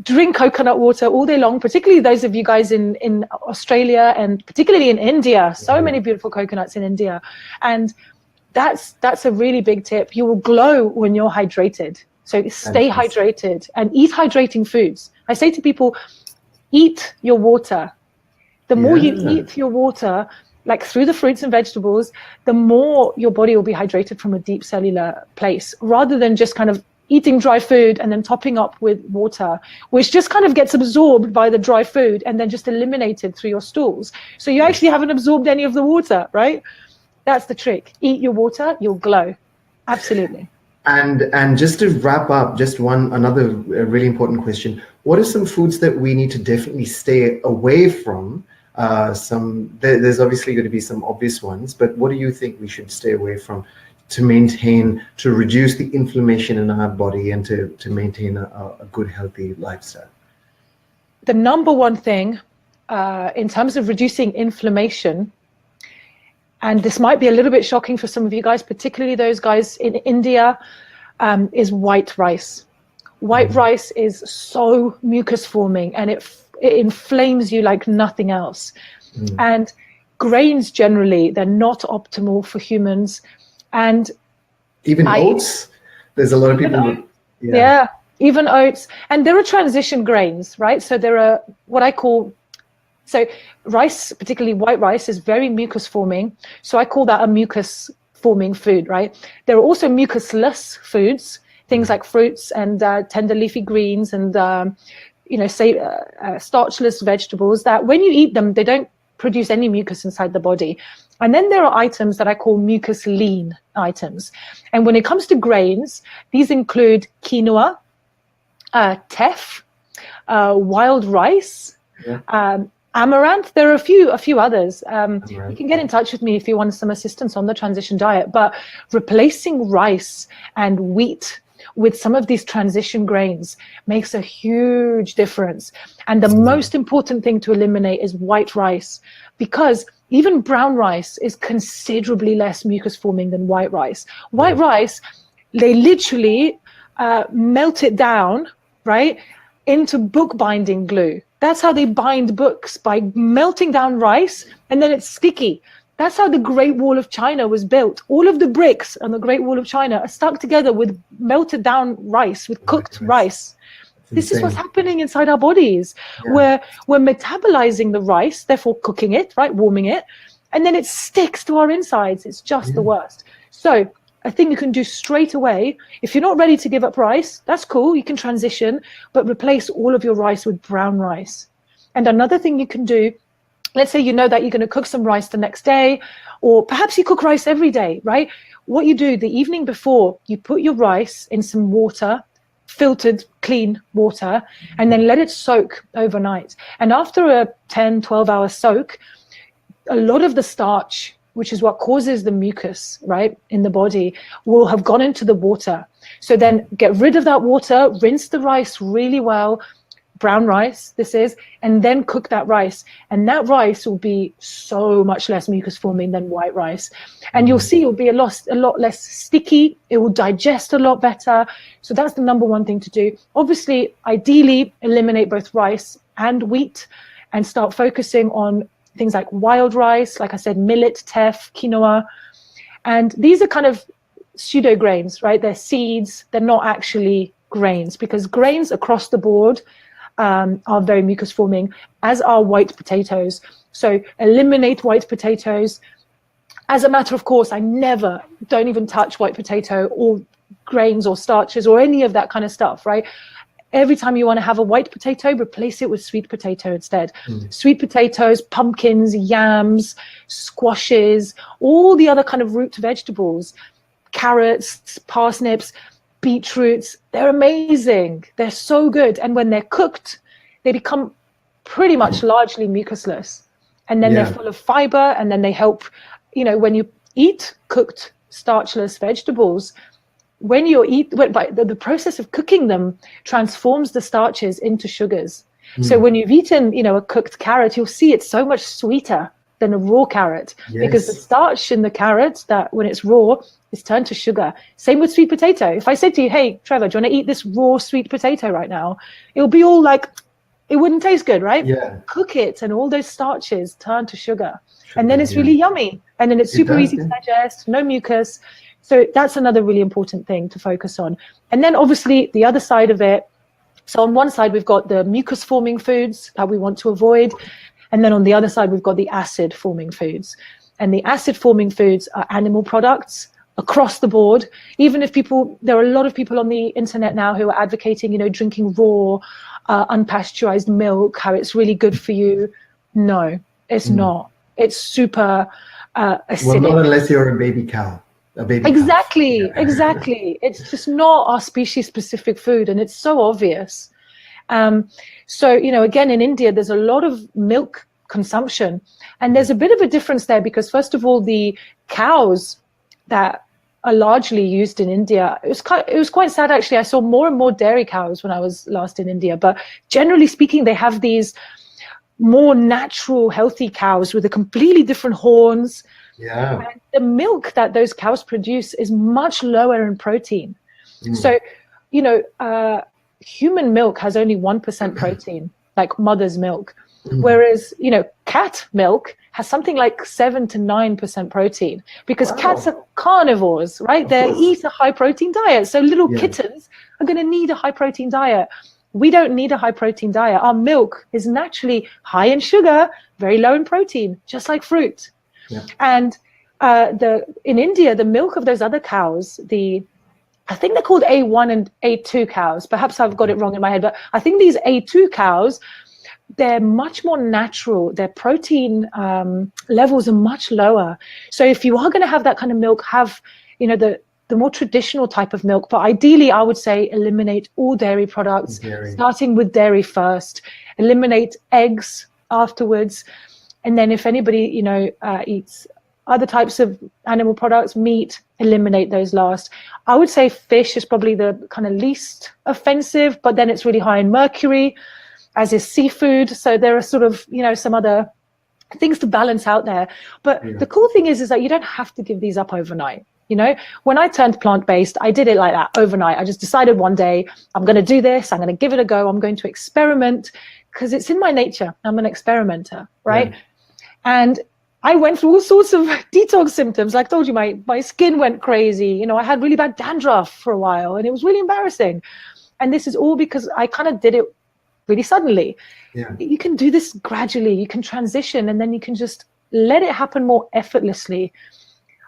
drink coconut water all day long, particularly those of you guys in Australia and particularly in India. So many beautiful coconuts in India. And that's a really big tip. You will glow when you're hydrated. So stay hydrated and eat hydrating foods. I say to people, eat your water. The more you eat your water, like through the fruits and vegetables, the more your body will be hydrated from a deep cellular place, rather than just kind of eating dry food and then topping up with water, which just kind of gets absorbed by the dry food and then just eliminated through your stools. So you actually haven't absorbed any of the water, right? That's the trick. Eat your water, you'll glow. Absolutely. And just to wrap up, just another really important question. What are some foods that we need to definitely stay away from? There's obviously going to be some obvious ones, but what do you think we should stay away from to reduce the inflammation in our body and to maintain a good, healthy lifestyle? The number one thing in terms of reducing inflammation, and this might be a little bit shocking for some of you guys, particularly those guys in India, is white rice. White rice is so mucus forming and it inflames you like nothing else. And grains generally, they're not optimal for humans. And even oats, there's a lot of people. Even oats. And there are transition grains, right? So there are what I call, so rice, particularly white rice, is very mucus forming. So I call that a mucus forming food, right? There are also mucusless foods, things like fruits and tender leafy greens and, starchless vegetables that when you eat them, they don't produce any mucus inside the body. And then there are items that I call mucus lean items. And when it comes to grains, these include quinoa, teff, wild rice, amaranth. There are a few others. You can get in touch with me if you want some assistance on the transition diet. But replacing rice and wheat with some of these transition grains makes a huge difference. And the most important thing to eliminate is white rice, because even brown rice is considerably less mucus forming than white rice. White rice, they literally melt it down, right, into bookbinding glue. That's how they bind books, by melting down rice, and then it's sticky. That's how the Great Wall of China was built. All of the bricks on the Great Wall of China are stuck together with melted down rice, with cooked rice. This is what's happening inside our bodies. We're metabolizing the rice, therefore cooking it, right, warming it, and then it sticks to our insides. It's just the worst. So a thing you can do straight away, if you're not ready to give up rice, that's cool, you can transition, but replace all of your rice with brown rice. And another thing you can do, let's say you know that you're going to cook some rice the next day, or perhaps you cook rice every day, right? What you do the evening before, you put your rice in some water, filtered, clean water, and then let it soak overnight. And after a 10, 12-hour soak, a lot of the starch, which is what causes the mucus, right, in the body, will have gone into the water. So then get rid of that water, rinse the rice really well, brown rice this is, and then cook that rice. And that rice will be so much less mucus forming than white rice. And you'll see it'll be a lot less sticky. It will digest a lot better. So that's the number one thing to do. Obviously, ideally, eliminate both rice and wheat and start focusing on things like wild rice, like I said, millet, teff, quinoa. And these are kind of pseudo grains, right? They're seeds. They're not actually grains, because grains across the board are very mucus forming, as are white potatoes. So eliminate white potatoes. As a matter of course, I don't even touch white potato or grains or starches or any of that kind of stuff, right? Every time you want to have a white potato, replace it with sweet potato instead. Sweet potatoes, pumpkins, yams, squashes, all the other kind of root vegetables, carrots, parsnips, beetroots, they're amazing. They're so good. And when they're cooked, they become pretty much largely mucusless. And then they're full of fiber, and then they help, when you eat cooked starchless vegetables, the process of cooking them transforms the starches into sugars. So when you've eaten, a cooked carrot, you'll see it's so much sweeter than a raw carrot, because the starch in the carrot, that when it's raw, is turned to sugar. Same with sweet potato. If I said to you, hey, Trevor, do you want to eat this raw sweet potato right now? It'll be all like, it wouldn't taste good, right? Yeah. Cook it, and all those starches turn to sugar. And then it's really yummy. And then it's super easy to digest, no mucus. So that's another really important thing to focus on. And then obviously the other side of it. So on one side, we've got the mucus forming foods that we want to avoid. And then on the other side, we've got the acid forming foods. And the acid forming foods are animal products across the board. Even if there are a lot of people on the internet now who are advocating, drinking raw, unpasteurized milk, how it's really good for you. No, it's not. It's super acidic. Well, not unless you're a baby cow. Exactly. It's just not our species specific food, and it's so obvious. So again, in India there's a lot of milk consumption, and there's a bit of a difference there, because first of all, the cows that are largely used in India, it was quite sad actually. I saw more and more dairy cows when I was last in India, but generally speaking, they have these more natural, healthy cows with a completely different horns. Yeah. And the milk that those cows produce is much lower in protein. So, human milk has only 1% protein, like mother's milk. Whereas, cat milk has something like 7 to 9% protein, because cats are carnivores, right? They eat a high protein diet. So little kittens are going to need a high protein diet. We don't need a high protein diet. Our milk is naturally high in sugar, very low in protein, just like fruit. Yeah. And in India, the milk of those other cows, I think they're called A1 and A2 cows. Perhaps I've got it wrong in my head, but I think these A2 cows, they're much more natural. Their protein levels are much lower. So if you are going to have that kind of milk, have the more traditional type of milk. But ideally, I would say eliminate all dairy products, starting with dairy first. Eliminate eggs afterwards. And then if anybody, eats other types of animal products, meat, eliminate those last. I would say fish is probably the kind of least offensive, but then it's really high in mercury, as is seafood. So there are sort of, some other things to balance out there. But the cool thing is that you don't have to give these up overnight. When I turned plant-based, I did it like that overnight. I just decided one day, I'm going to do this. I'm going to give it a go. I'm going to experiment, because it's in my nature. I'm an experimenter, right? Yeah. And I went through all sorts of detox symptoms. Like I told you, my skin went crazy. I had really bad dandruff for a while, and it was really embarrassing. And this is all because I kind of did it really suddenly. Yeah. You can do this gradually. You can transition, and then you can just let it happen more effortlessly.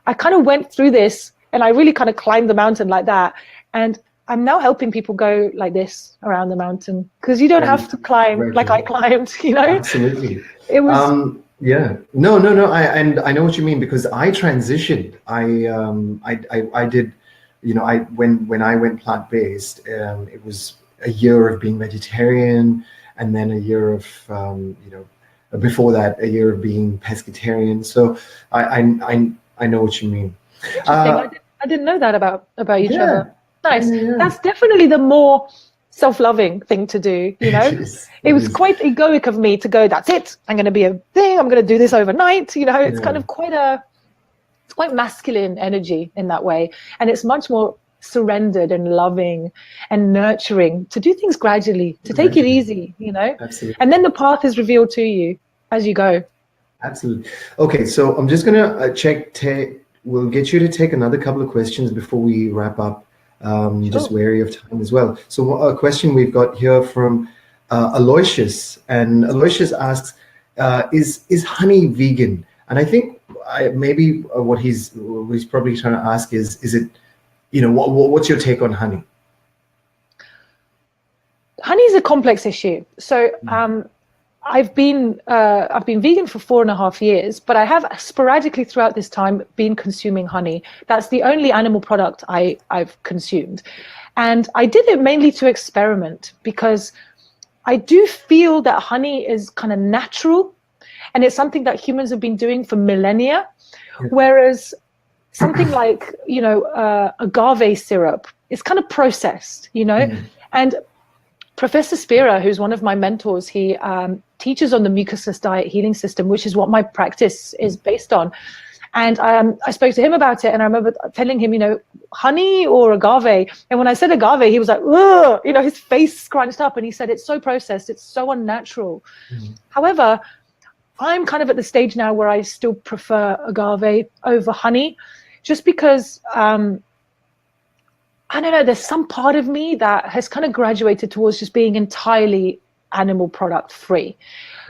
I kind of went through this, and I really kind of climbed the mountain like that. And I'm now helping people go like this around the mountain, because you don't have to climb like I climbed, Absolutely. It was... Yeah. No. I know what you mean, because I transitioned. I did, when I went plant-based, it was a year of being vegetarian, and then a year of, before that, a year of being pescatarian. So I know what you mean. I didn't know that about you, Trevor. Nice. Yeah. That's definitely the more self-loving thing to do. It was quite egoic of me to go, that's it, I'm going to be a thing, I'm going to do this overnight. It's kind of it's quite masculine energy in that way, and it's much more surrendered and loving and nurturing to do things gradually, to take it easy. Absolutely. And then the path is revealed to you as you go. Absolutely. Okay, so I'm just gonna we'll get you to take another couple of questions before we wrap up. Just Sure. wary of time as well. So a question we've got here from Aloysius, and Aloysius asks, "Is honey vegan?" And I think maybe what he's probably trying to ask is it, what's your take on honey? Honey is a complex issue. So I've been vegan for 4.5 years, but I have sporadically throughout this time been consuming honey. That's the only animal product I've consumed. And I did it mainly to experiment, because I do feel that honey is kind of natural, and it's something that humans have been doing for millennia, whereas something like, agave syrup is kind of processed, and Professor Spira, who's one of my mentors, he teaches on the mucusless diet healing system, which is what my practice is based on. And I spoke to him about it, and I remember telling him, honey or agave. And when I said agave, he was like, ugh, his face scrunched up, and he said, it's so processed, it's so unnatural. However, I'm kind of at the stage now where I still prefer agave over honey, just because I don't know, there's some part of me that has kind of graduated towards just being entirely animal product free.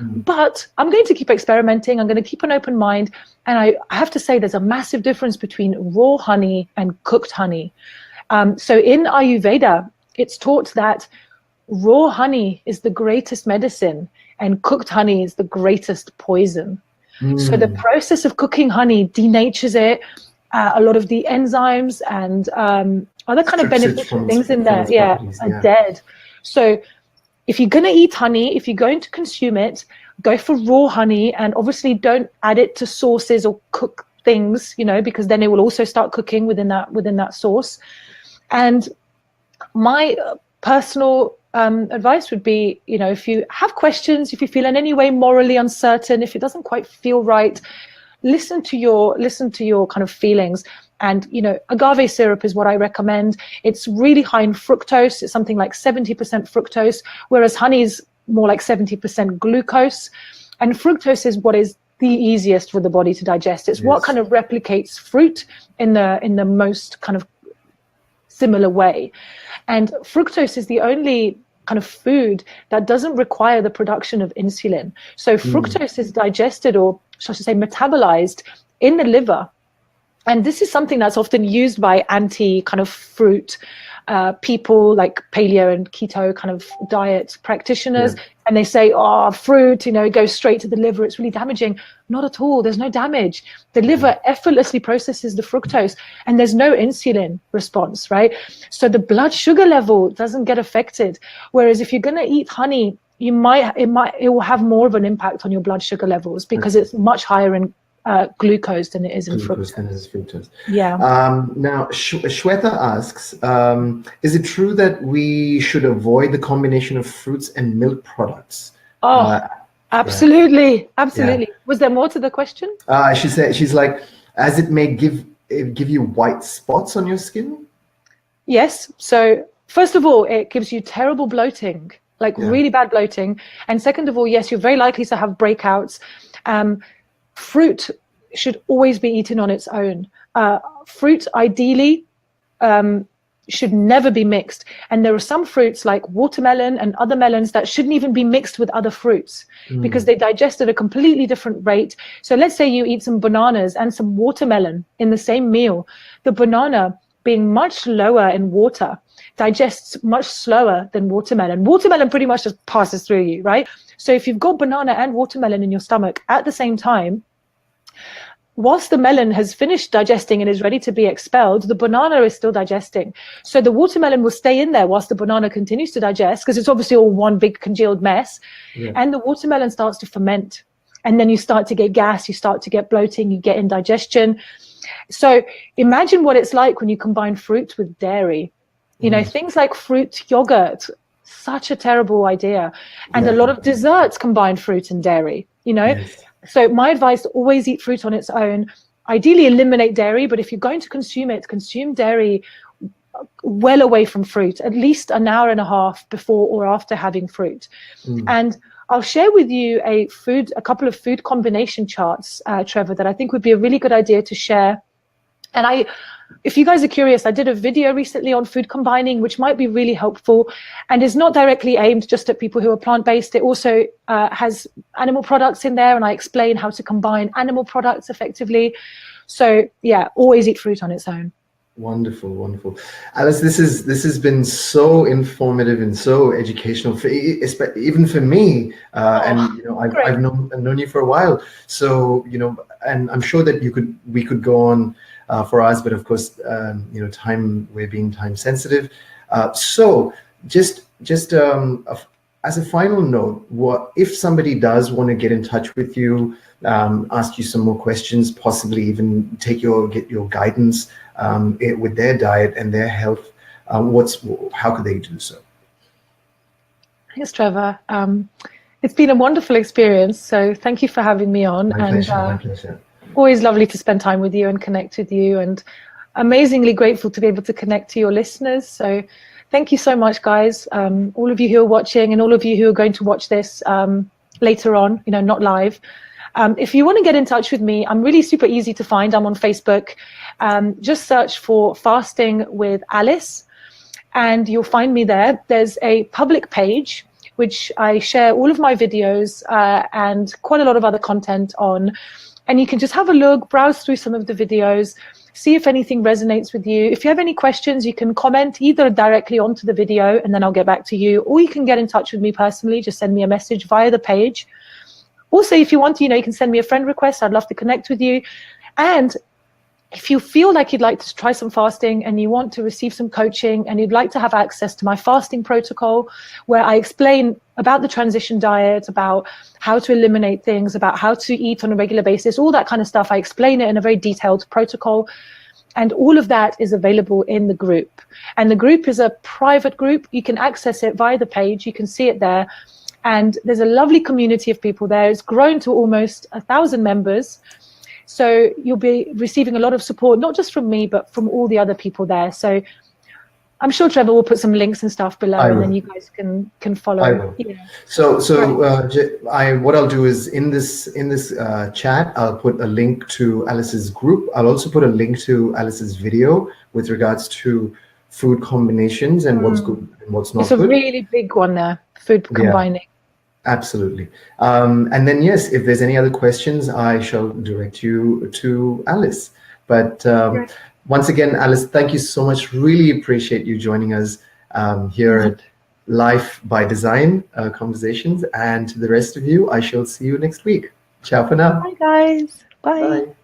But I'm going to keep experimenting. I'm going to keep an open mind. And I have to say, there's a massive difference between raw honey and cooked honey. So in Ayurveda, it's taught that raw honey is the greatest medicine and cooked honey is the greatest poison. So the process of cooking honey denatures it. A lot of the enzymes and other kind of beneficial things in there are dead. So if you're going to eat honey, if you're going to consume it, go for raw honey, and obviously don't add it to sauces or cook things, because then it will also start cooking within that sauce. And my personal advice would be, if you have questions, if you feel in any way morally uncertain, if it doesn't quite feel right, listen to your kind of feelings. And agave syrup is what I recommend. It's really high in fructose. It's something like 70% fructose, whereas honey is more like 70% glucose. And fructose is what is the easiest for the body to digest. It's what kind of replicates fruit in the most kind of similar way. And fructose is the only kind of food that doesn't require the production of insulin. So fructose is digested, or should I say metabolized, in the liver. And this is something that's often used by anti kind of fruit people, like paleo and keto kind of diet practitioners. And they say, oh, fruit, it goes straight to the liver, it's really damaging. Not at all. There's no damage. The liver effortlessly processes the fructose, and there's no insulin response, right? So the blood sugar level doesn't get affected. Whereas if you're going to eat honey, it will have more of an impact on your blood sugar levels, because it's much higher in glucose than it is in fructose. Yeah. Now, Shweta asks, is it true that we should avoid the combination of fruits and milk products? Absolutely. Absolutely. Yeah. Was there more to the question? She said, she's like, as it may give you white spots on your skin? Yes. So first of all, it gives you terrible bloating, really bad bloating. And second of all, yes, you're very likely to have breakouts. Fruit should always be eaten on its own. Fruit ideally should never be mixed. And there are some fruits like watermelon and other melons that shouldn't even be mixed with other fruits because they digest at a completely different rate. So let's say you eat some bananas and some watermelon in the same meal. The banana, being much lower in water, digests much slower than watermelon. Watermelon pretty much just passes through you, right? So if you've got banana and watermelon in your stomach at the same time, whilst the melon has finished digesting and is ready to be expelled, the banana is still digesting. So the watermelon will stay in there whilst the banana continues to digest, because it's obviously all one big congealed mess. And the watermelon starts to ferment. And then you start to get gas, you start to get bloating, you get indigestion. So imagine what it's like when you combine fruit with dairy. Things like fruit yogurt, such a terrible idea. And a lot of desserts combine fruit and dairy, So my advice, always eat fruit on its own. Ideally eliminate dairy, but if you're going to consume it, consume dairy well away from fruit, at least an hour and a half before or after having fruit. And I'll share with you a couple of food combination charts, Trevor, that I think would be a really good idea to share. And if you guys are curious, I did a video recently on food combining, which might be really helpful, and is not directly aimed just at people who are plant-based. It also has animal products in there, and I explain how to combine animal products effectively. So yeah, always eat fruit on its own. Wonderful, wonderful. Alice, this has been so informative and so educational, even for me. And I've known you for a while, so and I'm sure that we could go on for hours, but of course, we're being time sensitive. So just as a final note, what if somebody does want to get in touch with you, ask you some more questions, possibly even get your guidance with their diet and their health? How could they do so? Thanks, Trevor. It's been a wonderful experience. So thank you for having me on. My pleasure. Always lovely to spend time with you and connect with you, and amazingly grateful to be able to connect to your listeners. So thank you so much, guys. All of you who are watching and all of you who are going to watch this later on, not live. If you want to get in touch with me, I'm really super easy to find. I'm on Facebook. Just search for Fasting with Alice and you'll find me there. There's a public page which I share all of my videos and quite a lot of other content on. And you can just have a look, browse through some of the videos, see if anything resonates with you. If you have any questions, you can comment either directly onto the video and then I'll get back to you, or you can get in touch with me personally. Just send me a message via the page. Also, if you want to, you can send me a friend request. I'd love to connect with you. And if you feel like you'd like to try some fasting and you want to receive some coaching and you'd like to have access to my fasting protocol, where I explain about the transition diet, about how to eliminate things, about how to eat on a regular basis, all that kind of stuff, I explain it in a very detailed protocol. And all of that is available in the group. And the group is a private group. You can access it via the page. You can see it there. And there's a lovely community of people there. It's grown to almost 1,000 members. So you'll be receiving a lot of support, not just from me, but from all the other people there. So I'm sure Trevor will put some links and stuff below, and then you guys can follow. I will. Yeah. So what I'll do is in this chat, I'll put a link to Alice's group. I'll also put a link to Alice's video with regards to food combinations and what's good and what's not good. It's a really big one there, food combining. Yeah. Absolutely. And then, yes, if there's any other questions, I shall direct you to Alice. But once again, Alice, thank you so much. Really appreciate you joining us here at Life by Design Conversations. And to the rest of you, I shall see you next week. Ciao for now. Bye, guys. Bye. Bye.